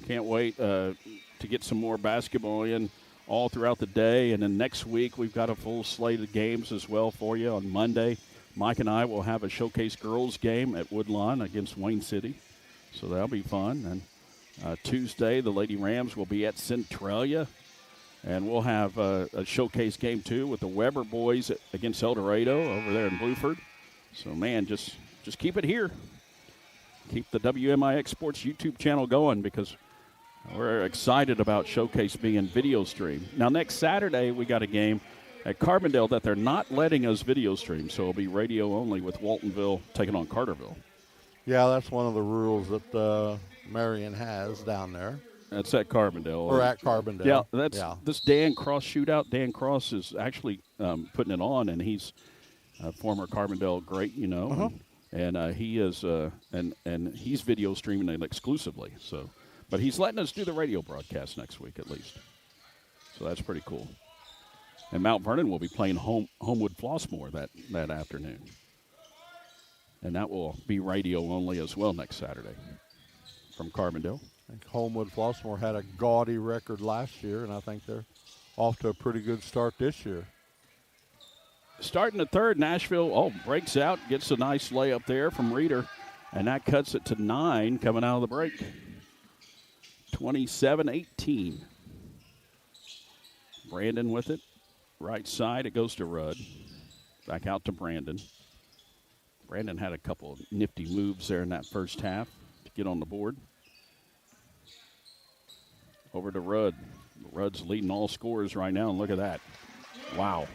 can't wait to get some more basketball in all throughout the day, and then next week we've got a full slate of games as well for you. On Monday, Mike and I will have a showcase girls game at Woodlawn against Wayne City, so that'll be fun. And Tuesday, the Lady Rams will be at Centralia, and we'll have a showcase game too with the Weber boys against El Dorado over there in Blueford. So man, just keep it here. Keep the WMIX Sports YouTube channel going, because we're excited about Showcase being video stream. Now next Saturday we got a game at Carbondale that they're not letting us video stream, so it'll be radio only with Waltonville taking on Carterville. Yeah, that's one of the rules that Marion has down there. That's at Carbondale. Or at Carbondale. Yeah, this Dan Cross Shootout. Dan Cross is actually putting it on, and he's a former Carbondale great, and he is and he's video streaming it exclusively. So, but he's letting us do the radio broadcast next week at least. So that's pretty cool. And Mount Vernon will be playing Homewood Flossmoor that afternoon. And that will be radio only as well next Saturday from Carbondale. I think Homewood Flossmoor had a gaudy record last year, and I think they're off to a pretty good start this year. Starting the third, Nashville, breaks out, gets a nice layup there from Reeder, and that cuts it to 9 coming out of the break. 27-18. Brandon with it. Right side, it goes to Rudd. Back out to Brandon. Brandon had a couple of nifty moves there in that first half to get on the board. Over to Rudd. Rudd's leading all scorers right now, and look at that. Wow.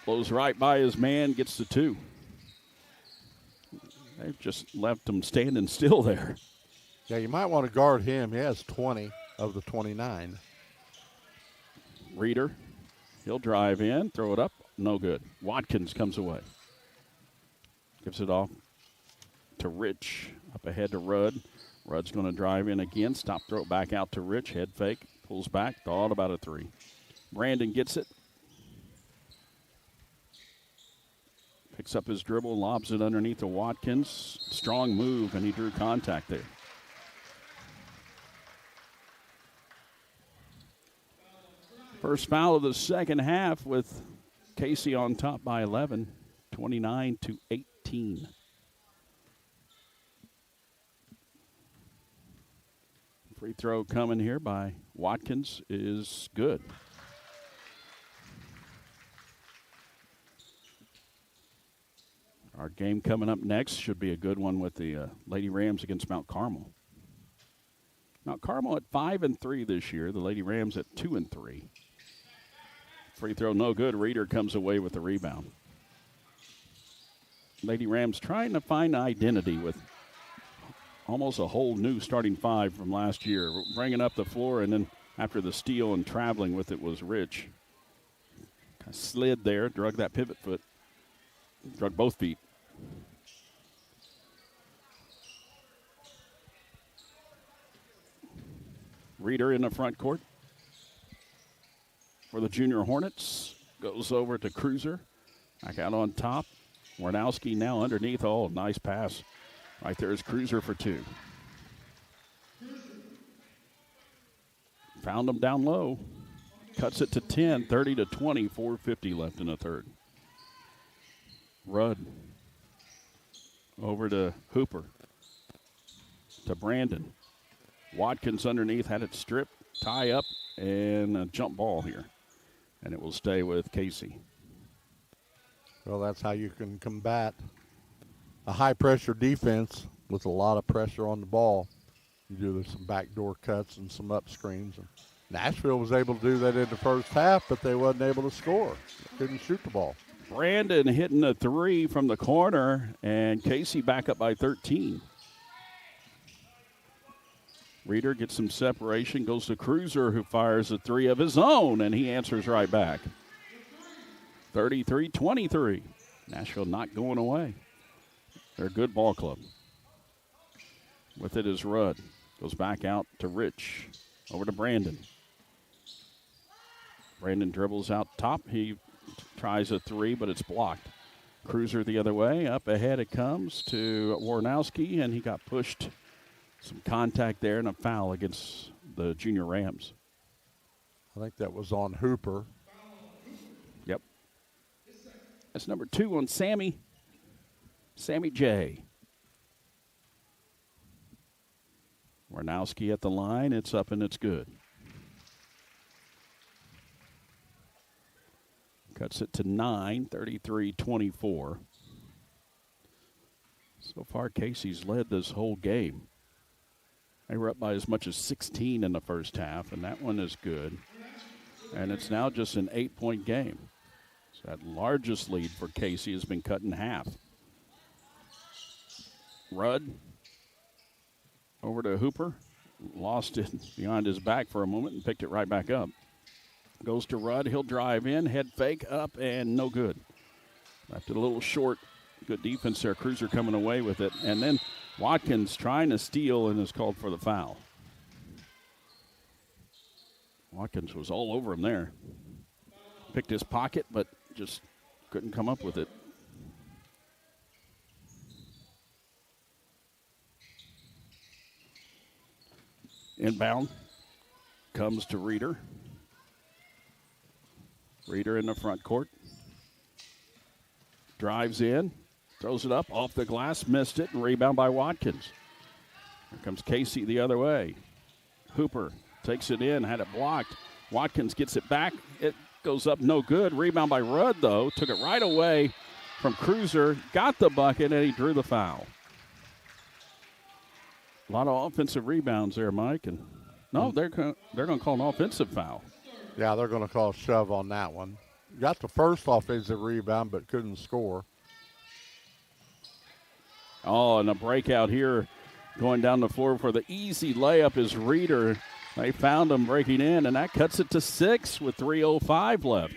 Blows right by his man, gets the 2. They've just left him standing still there. Yeah, you might want to guard him. He has 20 of the 29. Reeder. He'll drive in, throw it up, no good. Watkins comes away. Gives it off to Rich, up ahead to Rudd. Rudd's going to drive in again, stop, throw it back out to Rich, head fake, pulls back, thought about a 3. Brandon gets it. Picks up his dribble, lobs it underneath to Watkins. Strong move, and he drew contact there. First foul of the second half with Casey on top by 11, 29-18. Free throw coming here by Watkins is good. Our game coming up next should be a good one with the Lady Rams against Mount Carmel. Mount Carmel at 5-3 this year. The Lady Rams at 2-3. Free throw no good. Reeder comes away with the rebound. Lady Rams trying to find identity with almost a whole new starting 5 from last year. Bringing up the floor, and then after the steal and traveling with it was Rich. Kind of slid there, drug that pivot foot, drug both feet. Reeder in the front court for the Junior Hornets. Goes over to Cruiser. Back out on top. Warnowski now underneath. Oh, nice pass. Right there is Cruiser for 2. Found him down low. Cuts it to 10, 30-20, 4:50 left in the third. Rudd over to Hooper. To Brandon. Watkins underneath, had it stripped, tie up, and a jump ball here. And it will stay with Casey. Well, that's how you can combat a high-pressure defense with a lot of pressure on the ball. You do some backdoor cuts and some up screens. And Nashville was able to do that in the first half, but they wasn't able to score. They couldn't shoot the ball. Brandon hitting a 3 from the corner, and Casey back up by 13. Reeder gets some separation, goes to Cruiser, who fires a three of his own, and he answers right back. 33-23. Nashville not going away. They're a good ball club. With it is Rudd. Goes back out to Rich. Over to Brandon. Brandon dribbles out top. He tries a three, but it's blocked. Cruiser the other way. Up ahead it comes to Warnowski, and he got pushed. Some contact there and a foul against the junior Rams. I think that was on Hooper. Yep. That's number 2 on Sammy J. Warnowski at the line. It's up and it's good. Cuts it to 9, 33-24. So far, Casey's led this whole game. They were up by as much as 16 in the first half, and that one is good. And it's now just an 8-point game. So that largest lead for Casey has been cut in half. Rudd over to Hooper. Lost it behind his back for a moment and picked it right back up. Goes to Rudd. He'll drive in, head fake, up, and no good. Left it a little short. Good defense there. Cruiser coming away with it. And then Watkins trying to steal and is called for the foul. Watkins was all over him there. Picked his pocket, but just couldn't come up with it. Inbound comes to Reeder. Reeder in the front court. Drives in, throws it up off the glass, missed it, and rebound by Watkins. Here comes Casey the other way. Hooper takes it in, had it blocked. Watkins gets it back. It goes up, no good. Rebound by Rudd, though. Took it right away from Cruiser, got the bucket, and he drew the foul. A lot of offensive rebounds there, Mike. And no, they're going to call an offensive foul. Yeah, they're going to call a shove on that one. Got the first offensive rebound, but couldn't score. Oh, and a breakout here going down the floor for the easy layup is Reeder. They found him breaking in, and that cuts it to 6 with 3:05 left.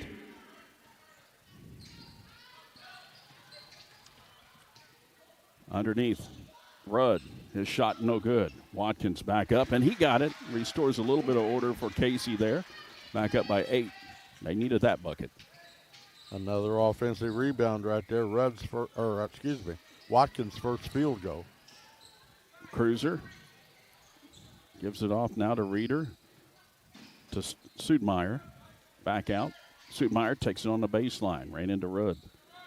Underneath, Rudd. His shot no good. Watkins back up, and he got it. Restores a little bit of order for Casey there. Back up by 8. They needed that bucket. Another offensive rebound right there. Watkins' first field goal. Cruiser gives it off now to Reeder. To Sudmeyer. Back out. Sudmeyer takes it on the baseline. Ran into Rudd.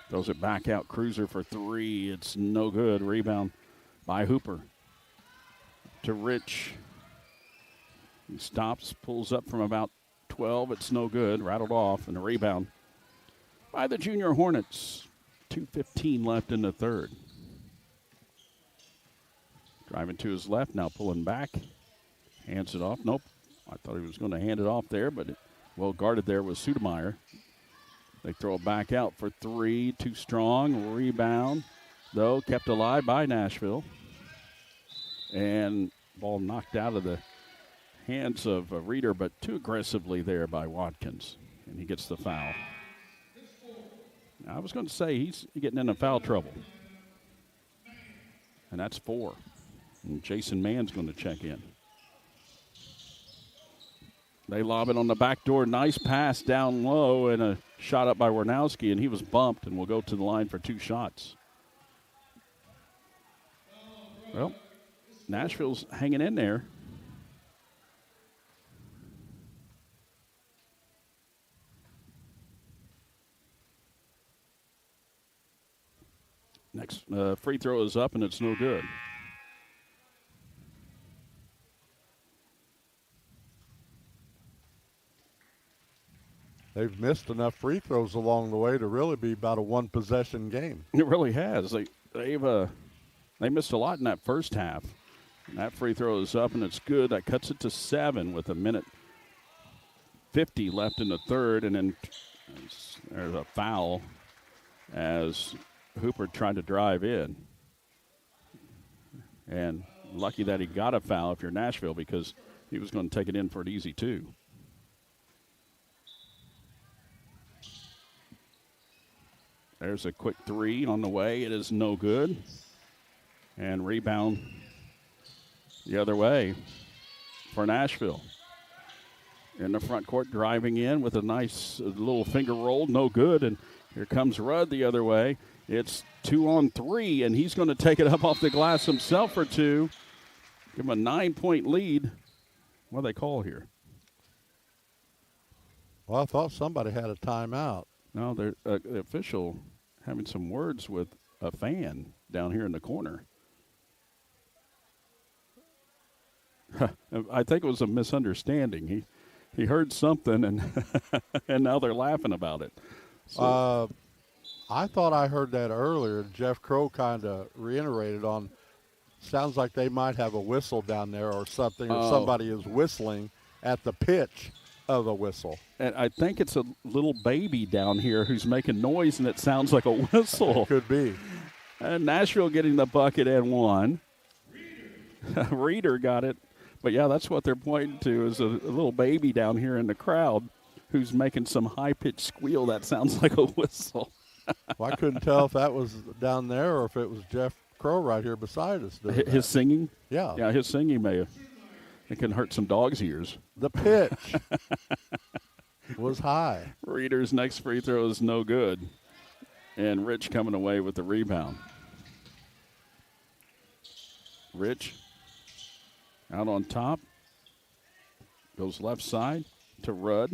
Throws it back out. Cruiser for 3. It's no good. Rebound by Hooper. To Rich. He stops, pulls up from about 12. It's no good. Rattled off, and a rebound by the Junior Hornets. 2:15 left in the third. Driving to his left, now pulling back. Hands it off. Nope. I thought he was going to hand it off there, but well guarded there was Sudmeyer. They throw it back out for 3. Too strong. Rebound, though, kept alive by Nashville. And ball knocked out of the hands of Reeder, but too aggressively there by Watkins. And he gets the foul. I was going to say he's getting into foul trouble. And that's 4. And Jason Mann's going to check in. They lob it on the back door. Nice pass down low and a shot up by Warnowski, and he was bumped and will go to the line for 2 shots. Well, Nashville's hanging in there. Next free throw is up, and it's no good. They've missed enough free throws along the way to really be about a one-possession game. It really has. They missed a lot in that first half. And that free throw is up, and it's good. That cuts it to 7 with 1:50 left in the third, and then there's a foul as Hooper tried to drive in. And Lucky that he got a foul if you're Nashville, because he was going to take it in for an easy 2. There's a quick 3 on the way. It is no good. And rebound the other way for Nashville. In the front court, driving in with a nice little finger roll, no good. And here comes Rudd the other way. It's 2 on 3, and he's going to take it up off the glass himself for 2. Give him a 9-point lead. What do they call here? Well, I thought somebody had a timeout. No, the official having some words with a fan down here in the corner. I think it was a misunderstanding. He heard something, and and now they're laughing about it. So. I thought I heard that earlier. Jeff Crow kind of reiterated on, sounds like they might have a whistle down there or something, or somebody is whistling at the pitch of a whistle. And I think it's a little baby down here who's making noise, and it sounds like a whistle. It could be. And Nashville getting the bucket and 1. Reader got it. But, yeah, that's what they're pointing to, is a little baby down here in the crowd who's making some high-pitched squeal that sounds like a whistle. Well, I couldn't tell if that was down there or if it was Jeff Crow right here beside us. His singing? Yeah. Yeah, his singing it can hurt some dogs' ears. The pitch was high. Reader's next free throw is no good. And Rich coming away with the rebound. Rich out on top. Goes left side to Rudd.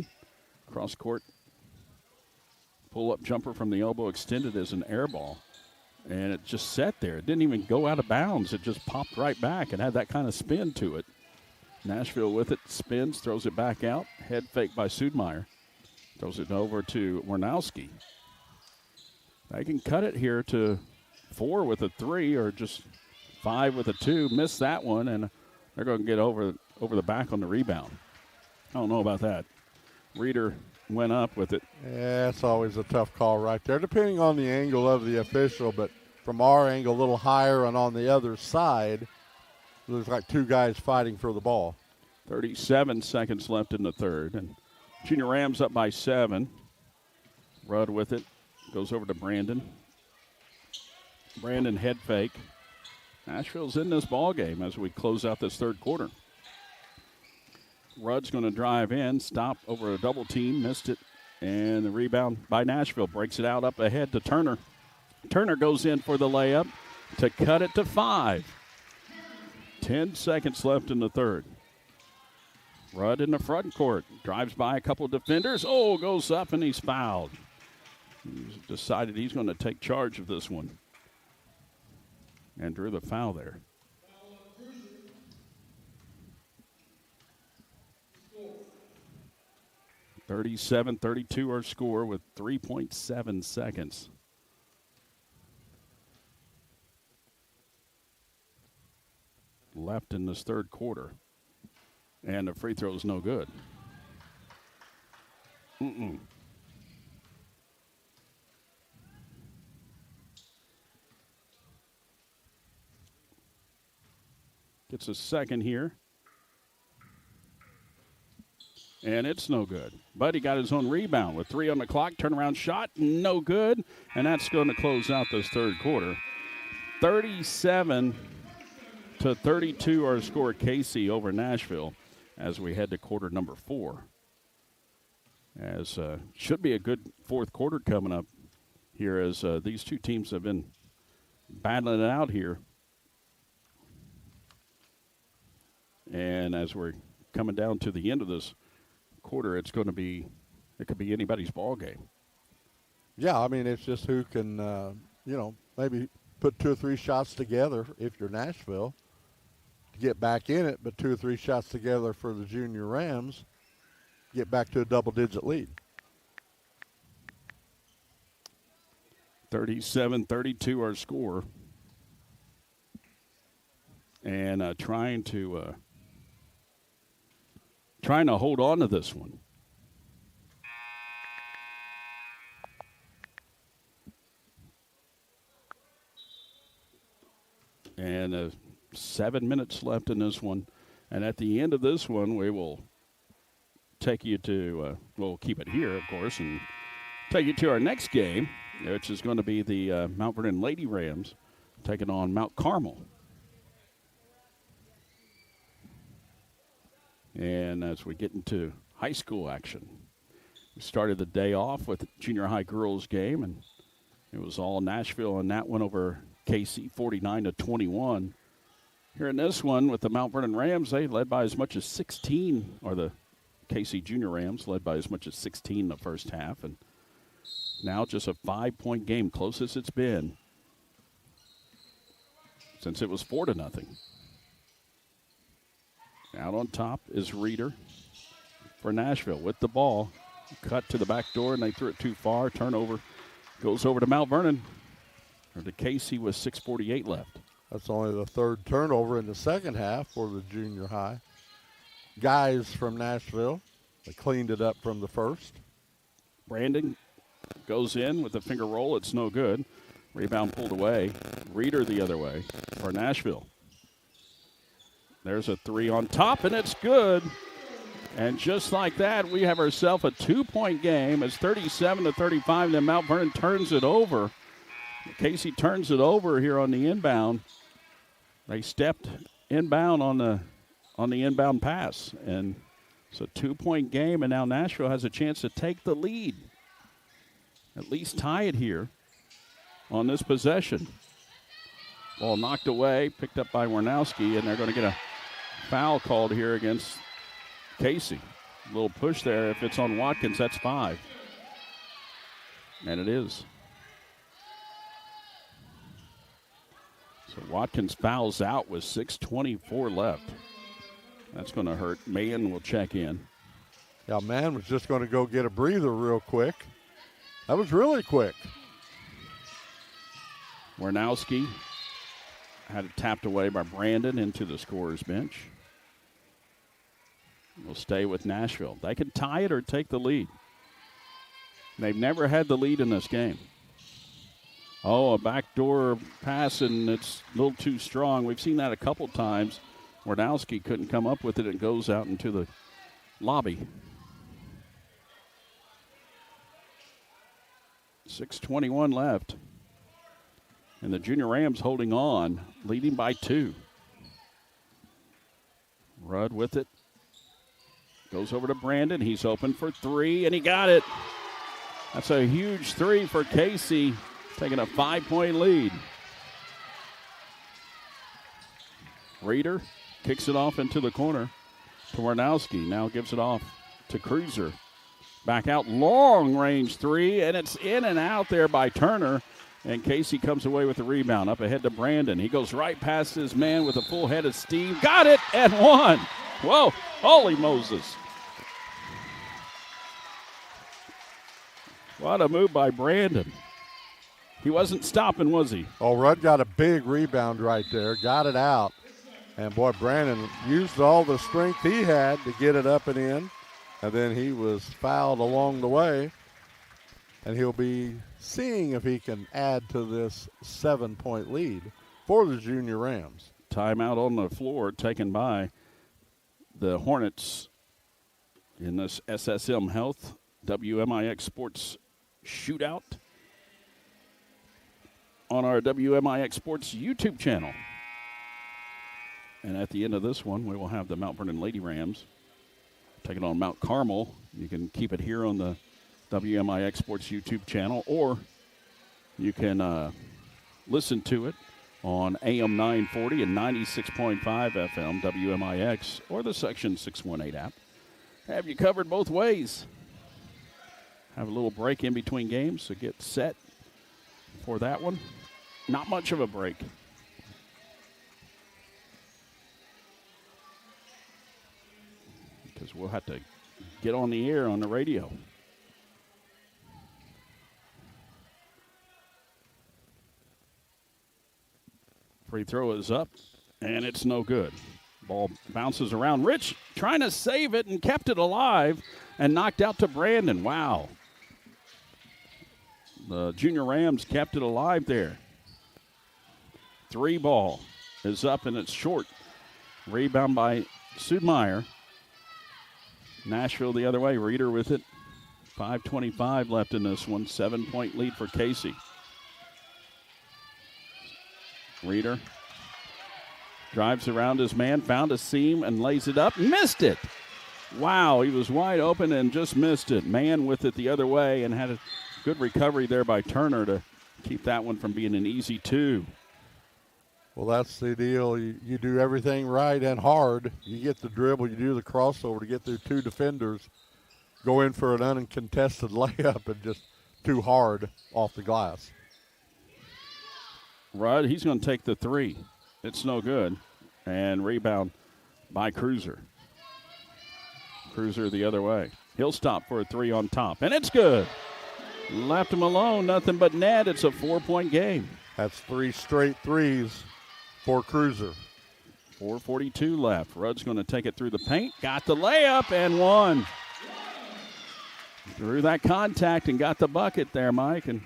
Cross court. Pull-up jumper from the elbow extended as an air ball. And it just sat there. It didn't even go out of bounds. It just popped right back and had that kind of spin to it. Nashville with it, spins, throws it back out. Head fake by Sudmeyer. Throws it over to Warnowski. They can cut it here to 4 with a 3 or just 5 with a 2. Missed that one, and they're going to get over the back on the rebound. I don't know about that. Reader went up with it. Yeah, it's always a tough call right there, depending on the angle of the official. But from our angle, a little higher, and on the other side, it looks like 2 guys fighting for the ball. 37 seconds left in the third, and Junior Rams up by 7. Rudd with it. Goes over to Brandon. Brandon head fake. Nashville's in this ball game as we close out this third quarter. Rudd's going to drive in, stop over a double team, missed it, and the rebound by Nashville breaks it out up ahead to Turner. Turner goes in for the layup to cut it to 5. 10 seconds left in the third. Rudd in the front court, drives by a couple of defenders. Oh, goes up and he's fouled. He's decided he's going to take charge of this one and drew the foul there. (37-32) our score with 3.7 seconds. Left in this third quarter. And the free throw is no good. Gets a second here. And it's no good. But he got his own rebound with 3 on the clock. Turnaround shot, no good. And that's going to close out this third quarter. 37-32 our score, Casey over Nashville as we head to quarter number 4. As should be a good fourth quarter coming up here as these two teams have been battling it out here. And as we're coming down to the end of this quarter, it could be anybody's ball game. Yeah, I mean, it's just who can, maybe put 2 or 3 shots together if you're Nashville to get back in it, but 2 or 3 shots together for the Junior Rams, get back to a double-digit lead. 37-32 our score. And trying to hold on to this one. And 7 minutes left in this one. And at the end of this one, we will take you to, we'll keep it here, of course, and take you to our next game, which is going to be the Mount Vernon Lady Rams taking on Mount Carmel. And as we get into high school action, we started the day off with the junior high girls game, and it was all Nashville, and that went over KC 49-21. Here in this one with the Mount Vernon Rams, they led by as much as 16, or the KC Junior Rams led by as much as 16 in the first half, and now just a 5-point game, closest it's been since it was 4-0. Out on top is Reeder for Nashville with the ball. Cut to the back door, and they threw it too far. Turnover goes over to Mount Vernon, or to KC with 6:48 left. That's only the third turnover in the second half for the junior high. Guys from Nashville, they cleaned it up from the first. Brandon goes in with a finger roll. It's no good. Rebound pulled away. Reeder the other way for Nashville. There's a three on top, and it's good. And just like that, we have ourselves a 2-point game. It's 37-35. Then Mount Vernon turns it over. Casey turns it over here on the inbound. They stepped inbound on the inbound pass. And it's a 2-point game, and now Nashville has a chance to take the lead. At least tie it here on this possession. Ball knocked away, picked up by Warnowski, and they're going to get a foul called here against Casey. A little push there. If it's on Watkins, that's 5. And it is. So Watkins fouls out with 6:24 left. That's going to hurt. Mann will check in. Yeah, Mann was just going to go get a breather real quick. That was really quick. Warnowski had it tapped away by Brandon into the scorer's bench. We'll stay with Nashville. They can tie it or take the lead. They've never had the lead in this game. Oh, a backdoor pass, and it's a little too strong. We've seen that a couple times. Warnowski couldn't come up with it. It goes out into the lobby. 6:21 left. And the Junior Rams holding on, leading by 2. Rudd with it. Goes over to Brandon. He's open for 3, and he got it. That's a huge 3 for Casey, taking a 5-point lead. Reeder kicks it off into the corner to Warnowski. Now gives it off to Cruiser. Back out, long range 3, and it's in and out there by Turner. And Casey comes away with the rebound. Up ahead to Brandon. He goes right past his man with a full head of steam. Got it and won. Whoa, holy Moses. What a move by Brandon. He wasn't stopping, was he? Oh, Rudd got a big rebound right there. Got it out. And, boy, Brandon used all the strength he had to get it up and in. And then he was fouled along the way. And he'll be seeing if he can add to this 7-point lead for the Junior Rams. Timeout on the floor taken by the Hornets in this SSM Health WMIX Sports Shootout on our WMIX Sports YouTube channel. And at the end of this one, we will have the Mount Vernon Lady Rams taking on Mount Carmel. You can keep it here on the WMIX Sports YouTube channel, or you can listen to it on AM 940 and 96.5 FM WMIX, or the Section 618 app. Have you covered both ways. Have a little break in between games, so get set for that one. Not much of a break. Because we'll have to get on the air on the radio. Free throw is up, and it's no good. Ball bounces around. Rich trying to save it and kept it alive and knocked out to Brandon. Wow. The Junior Rams kept it alive there. 3 ball. is up and it's short. Rebound by Sudmeyer. Nashville the other way. Reeder with it. 5:25 left in this one. 7-point lead for Casey. Reeder drives around his man, found a seam and lays it up. Missed it. Wow, he was wide open and just missed it. Man with it the other way and had a good recovery there by Turner to keep that one from being an easy 2. Well, that's the deal. You do everything right and hard. You get the dribble, you do the crossover to get through 2 defenders, go in for an uncontested layup and just too hard off the glass. Rudd, he's going to take the 3. It's no good. And rebound by Cruiser. Cruiser the other way. He'll stop for a 3 on top. And it's good. Left him alone. Nothing but net. It's a 4-point game. That's 3 straight threes for Cruiser. 4:42 left. Rudd's going to take it through the paint. Got the layup and one. Through that contact and got the bucket there, Mike. And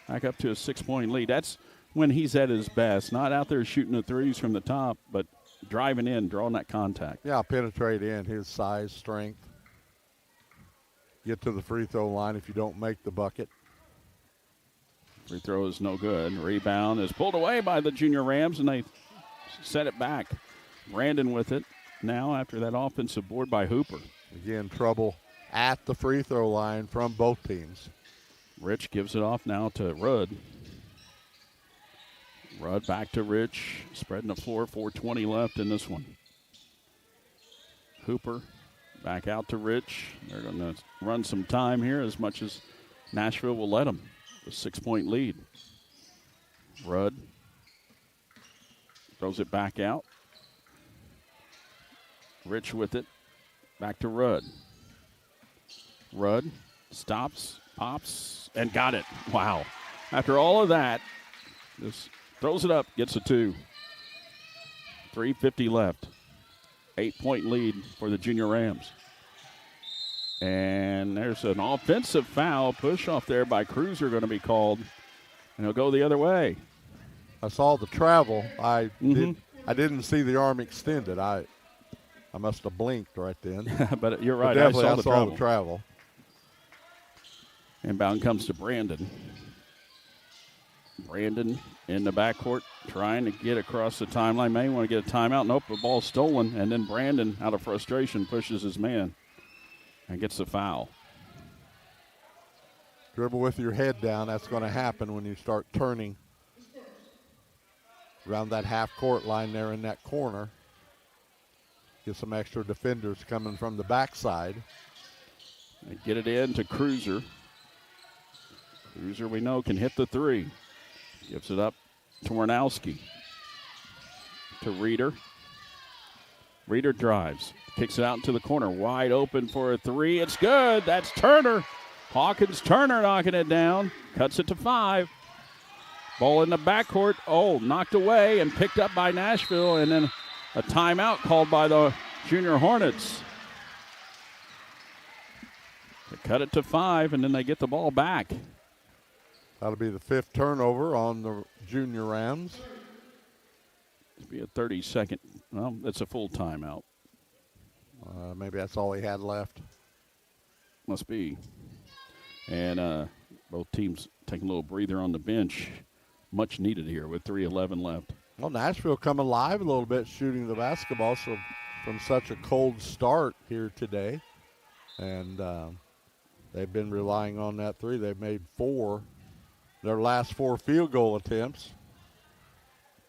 back up to a 6-point lead. That's when he's at his best. Not out there shooting the threes from the top, but driving in, drawing that contact. Yeah, penetrate in, his size, strength. Get to the free throw line if you don't make the bucket. Free throw is no good. Rebound is pulled away by the Junior Rams, and they set it back. Brandon with it now after that offensive board by Hooper. Again, trouble at the free throw line from both teams. Rich gives it off now to Rudd. Rudd back to Rich, spreading the floor, 4:20 left in this one. Hooper back out to Rich. They're going to run some time here as much as Nashville will let them. A 6-point lead. Rudd throws it back out. Rich with it. Back to Rudd. Rudd stops, pops, and got it. Wow. After all of that, just throws it up, gets a 2. 3:50 left. 8-point lead for the Junior Rams. And there's an offensive foul. Push off there by Cruiser going to be called. And he'll go the other way. I saw the travel. I didn't see the arm extended. I must have blinked right then. But you're right. But definitely I saw the travel. Inbound comes to Brandon. Brandon in the backcourt trying to get across the timeline. May want to get a timeout. Nope, the ball's stolen. And then Brandon, out of frustration, pushes his man and gets the foul. Dribble with your head down. That's going to happen when you start turning around that half-court line there in that corner. Get some extra defenders coming from the backside. They get it in to Cruiser. Cruiser, we know, can hit the 3. Gives it up to Warnowski. To Reeder. Reeder drives. Kicks it out into the corner. Wide open for a 3. It's good. That's Turner. Hawkins Turner knocking it down. Cuts it to 5. Ball in the backcourt. Oh, knocked away and picked up by Nashville. And then a timeout called by the Junior Hornets. They cut it to 5, and then they get the ball back. That'll be the 5th turnover on the Junior Rams. It'll be a 30-second. Well, it's a full timeout. Maybe that's all he had left. Must be. And both teams taking a little breather on the bench. Much needed here with 3:11 left. Well, Nashville coming alive a little bit shooting the basketball so from such a cold start here today. And they've been relying on that 3. They've made 4. Their last 4 field goal attempts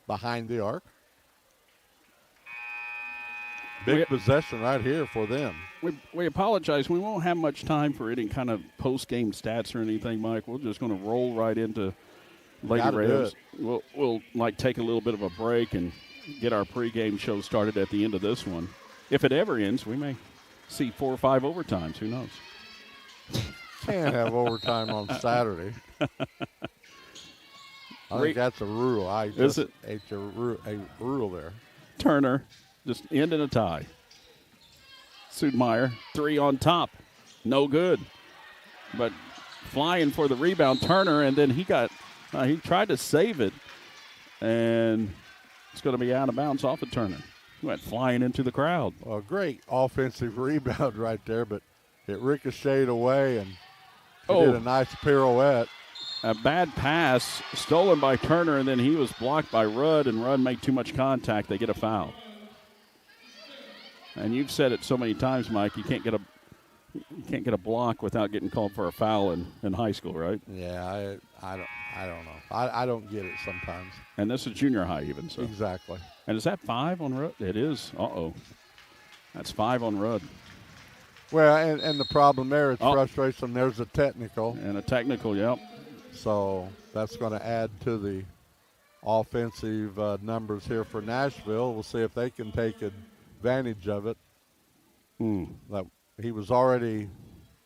behind the arc. Big possession right here for them. We apologize. We won't have much time for any kind of post-game stats or anything, Mike. We're just going to roll right into Lady Rams. We'll like take a little bit of a break and get our pregame show started at the end of this one. If it ever ends, we may see 4 or 5 overtimes. Who knows? Can't have overtime on Saturday. I think that's a rule. Is it? It's a rule there. Turner just ending a tie. Sudmeyer, 3 on top. No good. But flying for the rebound, Turner, and then he tried to save it. And It's going to be out of bounds off of Turner. He went flying into the crowd. Well, great offensive rebound right there, but it ricocheted away and did a nice pirouette. A bad pass stolen by Turner, and then he was blocked by Rudd, and Rudd made too much contact. They get a foul. And you've said it so many times, Mike, you can't get a block without getting called for a foul in high school, right? Yeah, I don't know. I don't get it sometimes. And this is junior high even. So. Exactly. And is that 5 on Rudd? It is. Uh-oh. That's 5 on Rudd. Well, and the problem there is frustration. There's a technical. And a technical, yep. So that's going to add to the offensive numbers here for Nashville. We'll see if they can take advantage of it. That he was already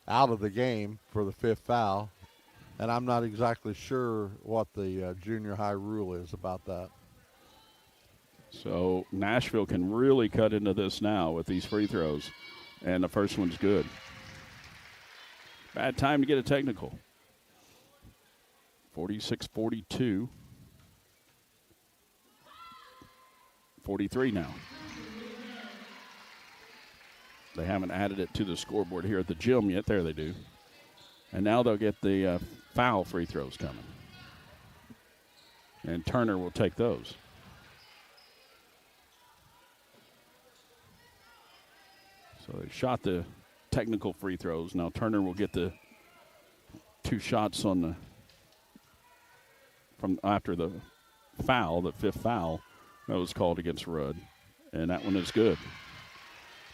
out of the game for the 5th foul, and I'm not exactly sure what the junior high rule is about that. So Nashville can really cut into this now with these free throws, and the first one's good. Bad time to get a technical. 46-42. 43 now. They haven't added it to the scoreboard here at the gym yet. There they do. And now they'll get the foul free throws coming. And Turner will take those. So they shot the technical free throws. Now Turner will get the 2 shots on from after the foul, the 5th foul that was called against Rudd. And that one is good.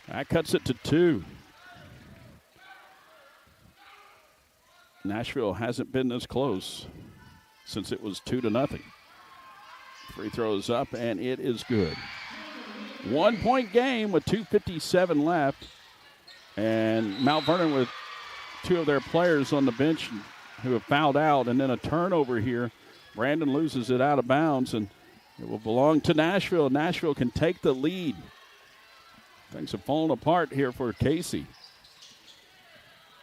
That cuts it to 2. Nashville hasn't been this close since it was 2-0. Free throws up, and it is good. 1-point game with 2:57 left. And Mount Vernon with 2 of their players on the bench who have fouled out, and then a turnover here. Brandon loses it out of bounds, and it will belong to Nashville. Nashville can take the lead. Things have fallen apart here for Casey.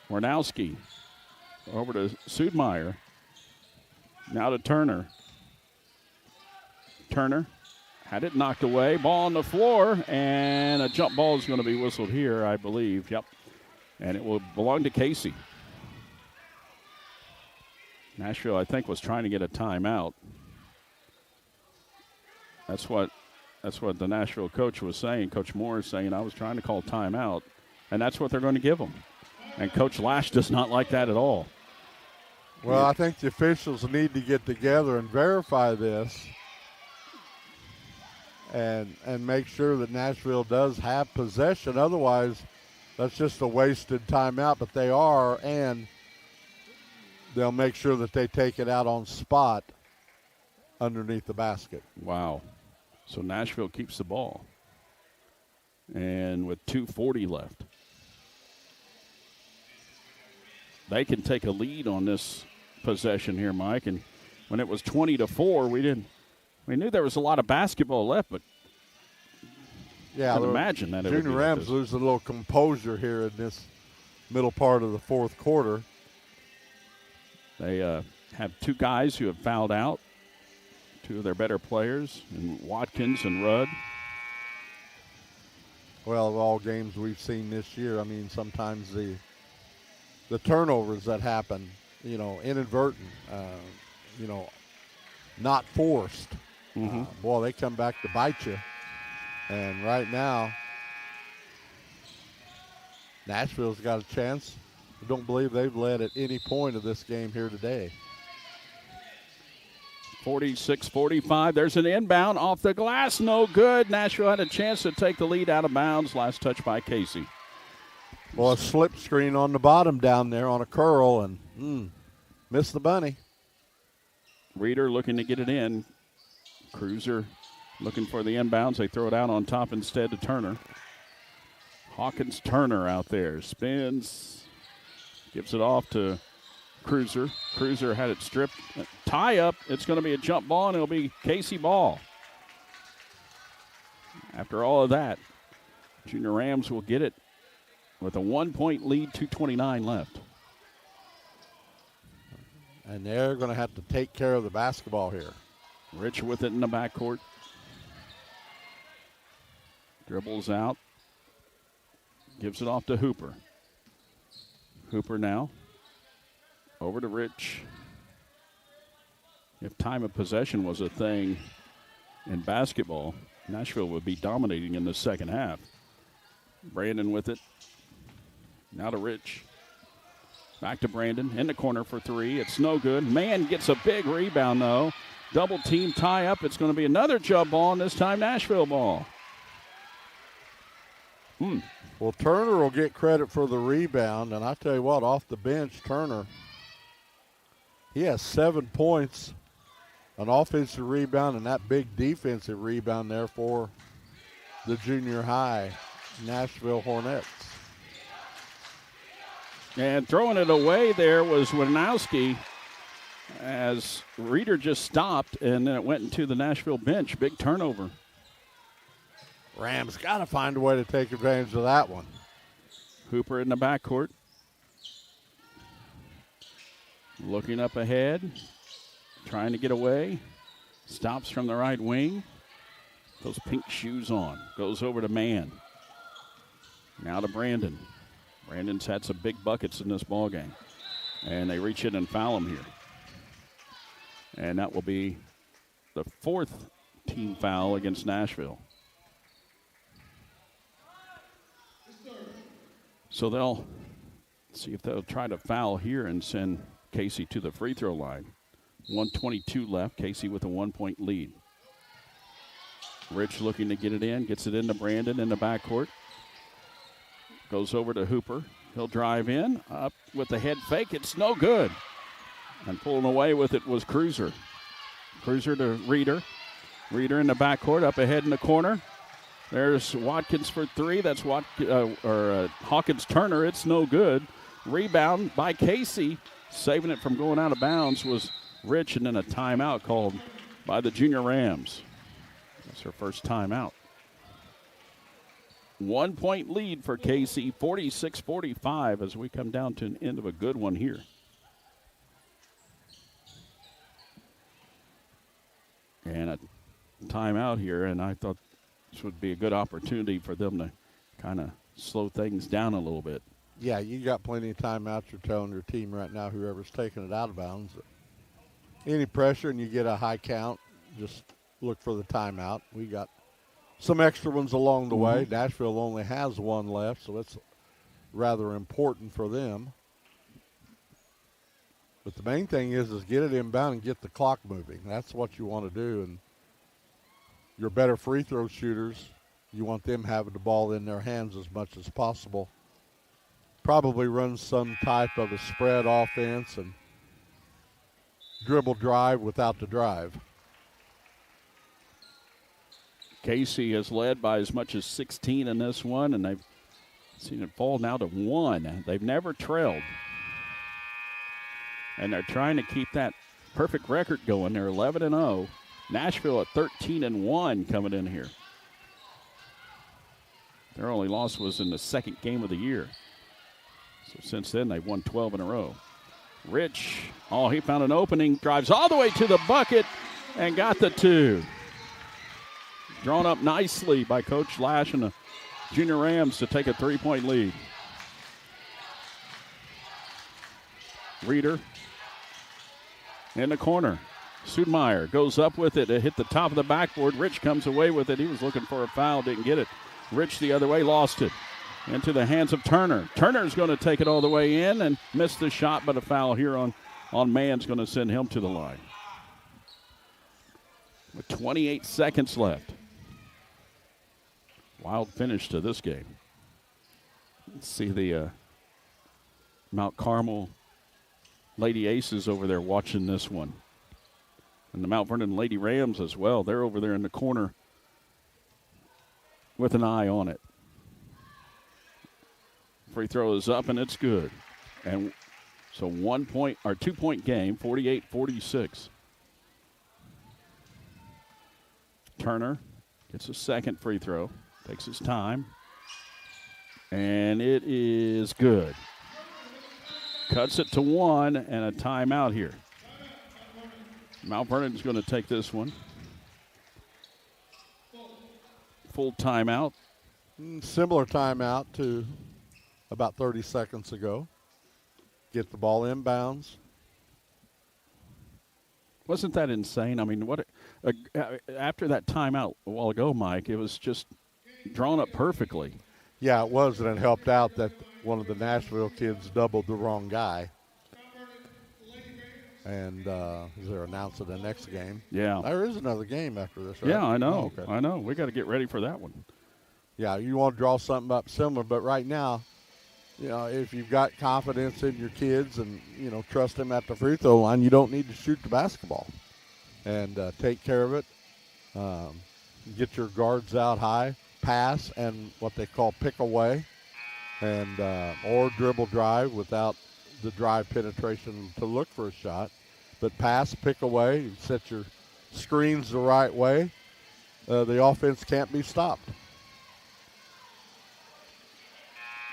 Warnowski over to Sudmeyer. Now to Turner. Turner had it knocked away. Ball on the floor, and a jump ball is going to be whistled here, I believe. Yep. And it will belong to Casey. Nashville, I think, was trying to get a timeout. That's what the Nashville coach was saying. Coach Moore is saying, I was trying to call timeout, and that's what they're going to give them. And Coach Lash does not like that at all. Well, I think the officials need to get together and verify this and make sure that Nashville does have possession. Otherwise, that's just a wasted timeout, but they are, and they'll make sure that they take it out on spot underneath the basket. Wow. So Nashville keeps the ball. And with 2:40 left, they can take a lead on this possession here, Mike. And when it was 20-4, we knew there was a lot of basketball left, but couldn't imagine that. Junior Rams lose a little composure here in this middle part of the 4th quarter. They have 2 guys who have fouled out, 2 of their better players, and Watkins and Rudd. Well, of all games we've seen this year, I mean, sometimes the turnovers that happen, inadvertent, not forced. Boy, they come back to bite you. And right now, Nashville's got a chance. I don't believe they've led at any point of this game here today. 46-45. There's an inbound off the glass. No good. Nashville had a chance to take the lead out of bounds. Last touch by Casey. Well, a slip screen on the bottom down there on a curl, and missed the bunny. Reeder looking to get it in. Cruiser looking for the inbounds. They throw it out on top instead to Turner. Hawkins Turner out there. Spins. Gives it off to Cruiser. Cruiser had it stripped. Tie up. It's going to be a jump ball, and it'll be Casey ball. After all of that, Junior Rams will get it with a 1-point lead, 2:29 left. And they're going to have to take care of the basketball here. Rich with it in the backcourt. Dribbles out. Gives it off to Hooper. Hooper now. Over to Rich. If time of possession was a thing in basketball, Nashville would be dominating in the second half. Brandon with it. Now to Rich. Back to Brandon. In the corner for three. It's no good. Man gets a big rebound, though. Double team tie up. It's going to be another jump ball, and this time Nashville ball. Well, Turner will get credit for the rebound, and I tell you what, off the bench, Turner, he has 7 points, an offensive rebound, and that big defensive rebound there for the junior high Nashville Hornets. And throwing it away there was Winowski as Reeder just stopped, and then it went into the Nashville bench. Big turnover. Rams got to find a way to take advantage of that one. Hooper in the backcourt. Looking up ahead. Trying to get away. Stops from the right wing. Those pink shoes on. Goes over to Mann. Now to Brandon. Brandon's had some big buckets in this ballgame. And they reach in and foul him here. And that will be the 4th team foul against Nashville. So they'll see if they'll try to foul here and send Casey to the free throw line. 1:22 left. Casey with a 1-point lead. Rich looking to get it in. Gets it into Brandon in the backcourt. Goes over to Hooper. He'll drive in. Up with the head fake. It's no good. And pulling away with it was Cruiser. Cruiser to Reeder. Reeder in the backcourt. Up ahead in the corner. There's Watkins for three. That's Hawkins-Turner. It's no good. Rebound by Casey. Saving it from going out of bounds was Rich, and then a timeout called by the Junior Rams. That's her first timeout. 1-point lead for Casey, 46-45 as we come down to an end of a good one here. And a timeout here, and I thought this would be a good opportunity for them to kind of slow things down a little bit. Yeah, you got plenty of timeouts. You're telling your team right now, whoever's taking it out of bounds, any pressure and you get a high count, just look for the timeout. We got some extra ones along the way. Nashville only has one left, so it's rather important for them. But the main thing is get it inbound and get the clock moving. That's what you want to do. And your better free throw shooters, you want them having the ball in their hands as much as possible. Probably run some type of a spread offense and dribble drive without the drive. Casey has led by as much as 16 in this one, and they've seen it fall now to 1. They've never trailed. And they're trying to keep that perfect record going. They're 11-0. Nashville at 13-1 coming in here. Their only loss was in the second game of the year. So since then, they've won 12 in a row. Rich, he found an opening, drives all the way to the bucket and got the 2. Drawn up nicely by Coach Lash and the Junior Rams to take a 3-point lead. Reeder in the corner. Sudmeyer goes up with it. It hit the top of the backboard. Rich comes away with it. He was looking for a foul, didn't get it. Rich the other way, lost it. Into the hands of Turner. Turner's going to take it all the way in and miss the shot, but a foul here on Mann's going to send him to the line. With 28 seconds left. Wild finish to this game. Let's see the Mount Carmel Lady Aces over there watching this one. And the Mount Vernon Lady Rams as well. They're over there in the corner with an eye on it. Free throw is up, and it's good. And so 2-point game, 48-46. Turner gets a second free throw, takes his time, and it is good. Cuts it to 1 and a timeout here. Mount Vernon's going to take this one. Full timeout. Similar timeout to about 30 seconds ago. Get the ball inbounds. Wasn't that insane? I mean, after that timeout a while ago, Mike, it was just drawn up perfectly. Yeah, it was, and it helped out that one of the Nashville kids doubled the wrong guy. And they're announcing the next game. Yeah. There is another game after this, right? Yeah, I know. Oh, okay. I know. We got to get ready for that one. Yeah, you want to draw something up similar, but right now, if you've got confidence in your kids and, trust them at the free throw line, you don't need to shoot the basketball. And take care of it. Get your guards out high, pass, and what they call pick away, and or dribble drive without the drive penetration to look for a shot. But pass, pick away, set your screens the right way. The offense can't be stopped.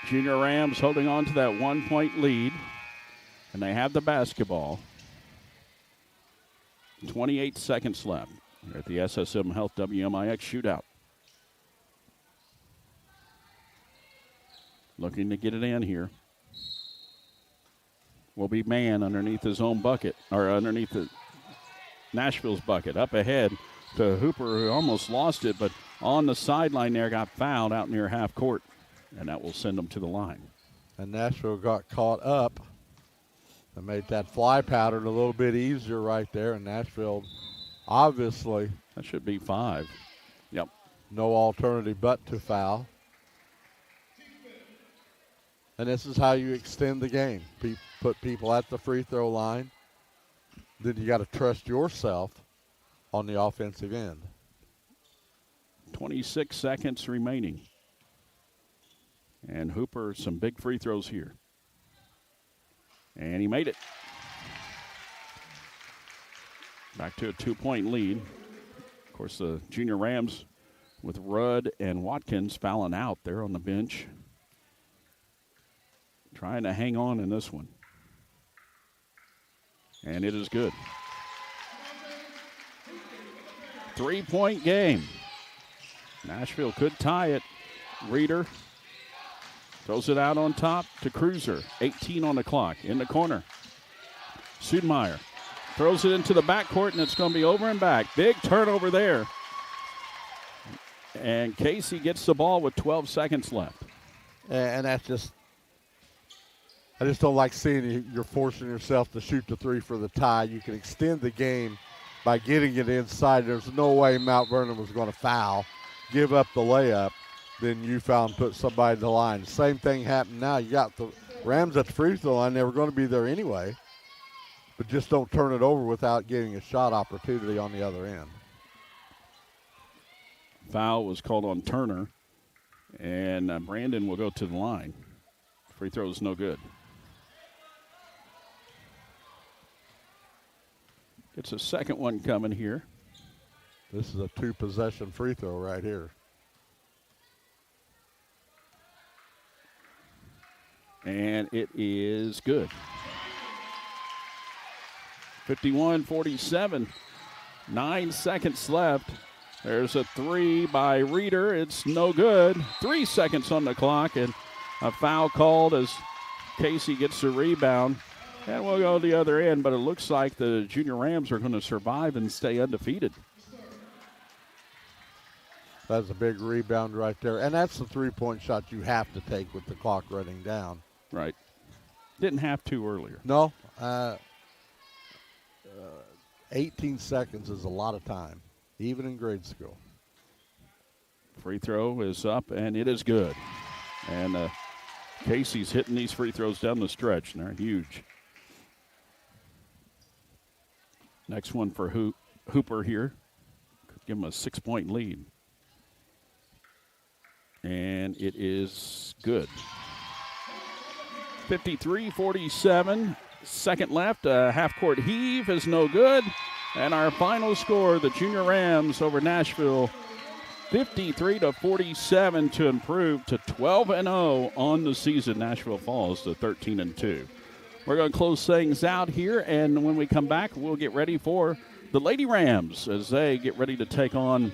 Junior Rams holding on to that 1-point lead, and they have the basketball. 28 seconds left here at the SSM Health WMIX Shootout. Looking to get it in here. Will be man underneath his own bucket, or underneath the Nashville's bucket. Up ahead to Hooper, who almost lost it, but on the sideline there got fouled out near half court, and that will send them to the line. And Nashville got caught up and made that fly pattern a little bit easier right there. And Nashville, obviously, that should be 5. Yep. No alternative but to foul. And this is how you extend the game. Put people at the free throw line. Then you got to trust yourself on the offensive end. 26 seconds remaining. And Hooper, some big free throws here. And he made it. Back to a 2-point lead. Of course, the Junior Rams with Rudd and Watkins fouling out there on the bench. Trying to hang on in this one. And it is good. 3-point game. Nashville could tie it. Reeder throws it out on top to Cruiser. 18 on the clock. In the corner. Sudmeyer throws it into the backcourt, and it's going to be over and back. Big turnover there. And Casey gets the ball with 12 seconds left. And that's just, I just don't like seeing you're forcing yourself to shoot the 3 for the tie. You can extend the game by getting it inside. There's no way Mount Vernon was going to foul, give up the layup, then you foul and put somebody in the line. Same thing happened now. You got the Rams at the free throw line. They were going to be there anyway, but just don't turn it over without getting a shot opportunity on the other end. Foul was called on Turner, and Brandon will go to the line. Free throw is no good. It's a second one coming here. This is a 2-possession free throw right here. And it is good. 51-47. 9 seconds left. There's a 3 by Reeder. It's no good. 3 seconds on the clock, and a foul called as Casey gets the rebound. And we'll go to the other end, but it looks like the Junior Rams are going to survive and stay undefeated. That's a big rebound right there. And that's the 3-point shot you have to take with the clock running down. Right. Didn't have to earlier. No. 18 seconds is a lot of time, even in grade school. Free throw is up, and it is good. And Casey's hitting these free throws down the stretch, and they're huge. Next one for Hooper here. Could give him a 6-point lead. And it is good. 53-47. Second left. Half-court heave is no good. And our final score, the Junior Rams over Nashville, 53-47 to improve to 12-0 on the season. Nashville falls to 13-2. We're going to close things out here, and when we come back, we'll get ready for the Lady Rams as they get ready to take on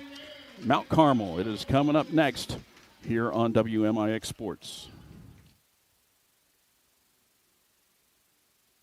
Mount Carmel. It is coming up next here on WMIX Sports.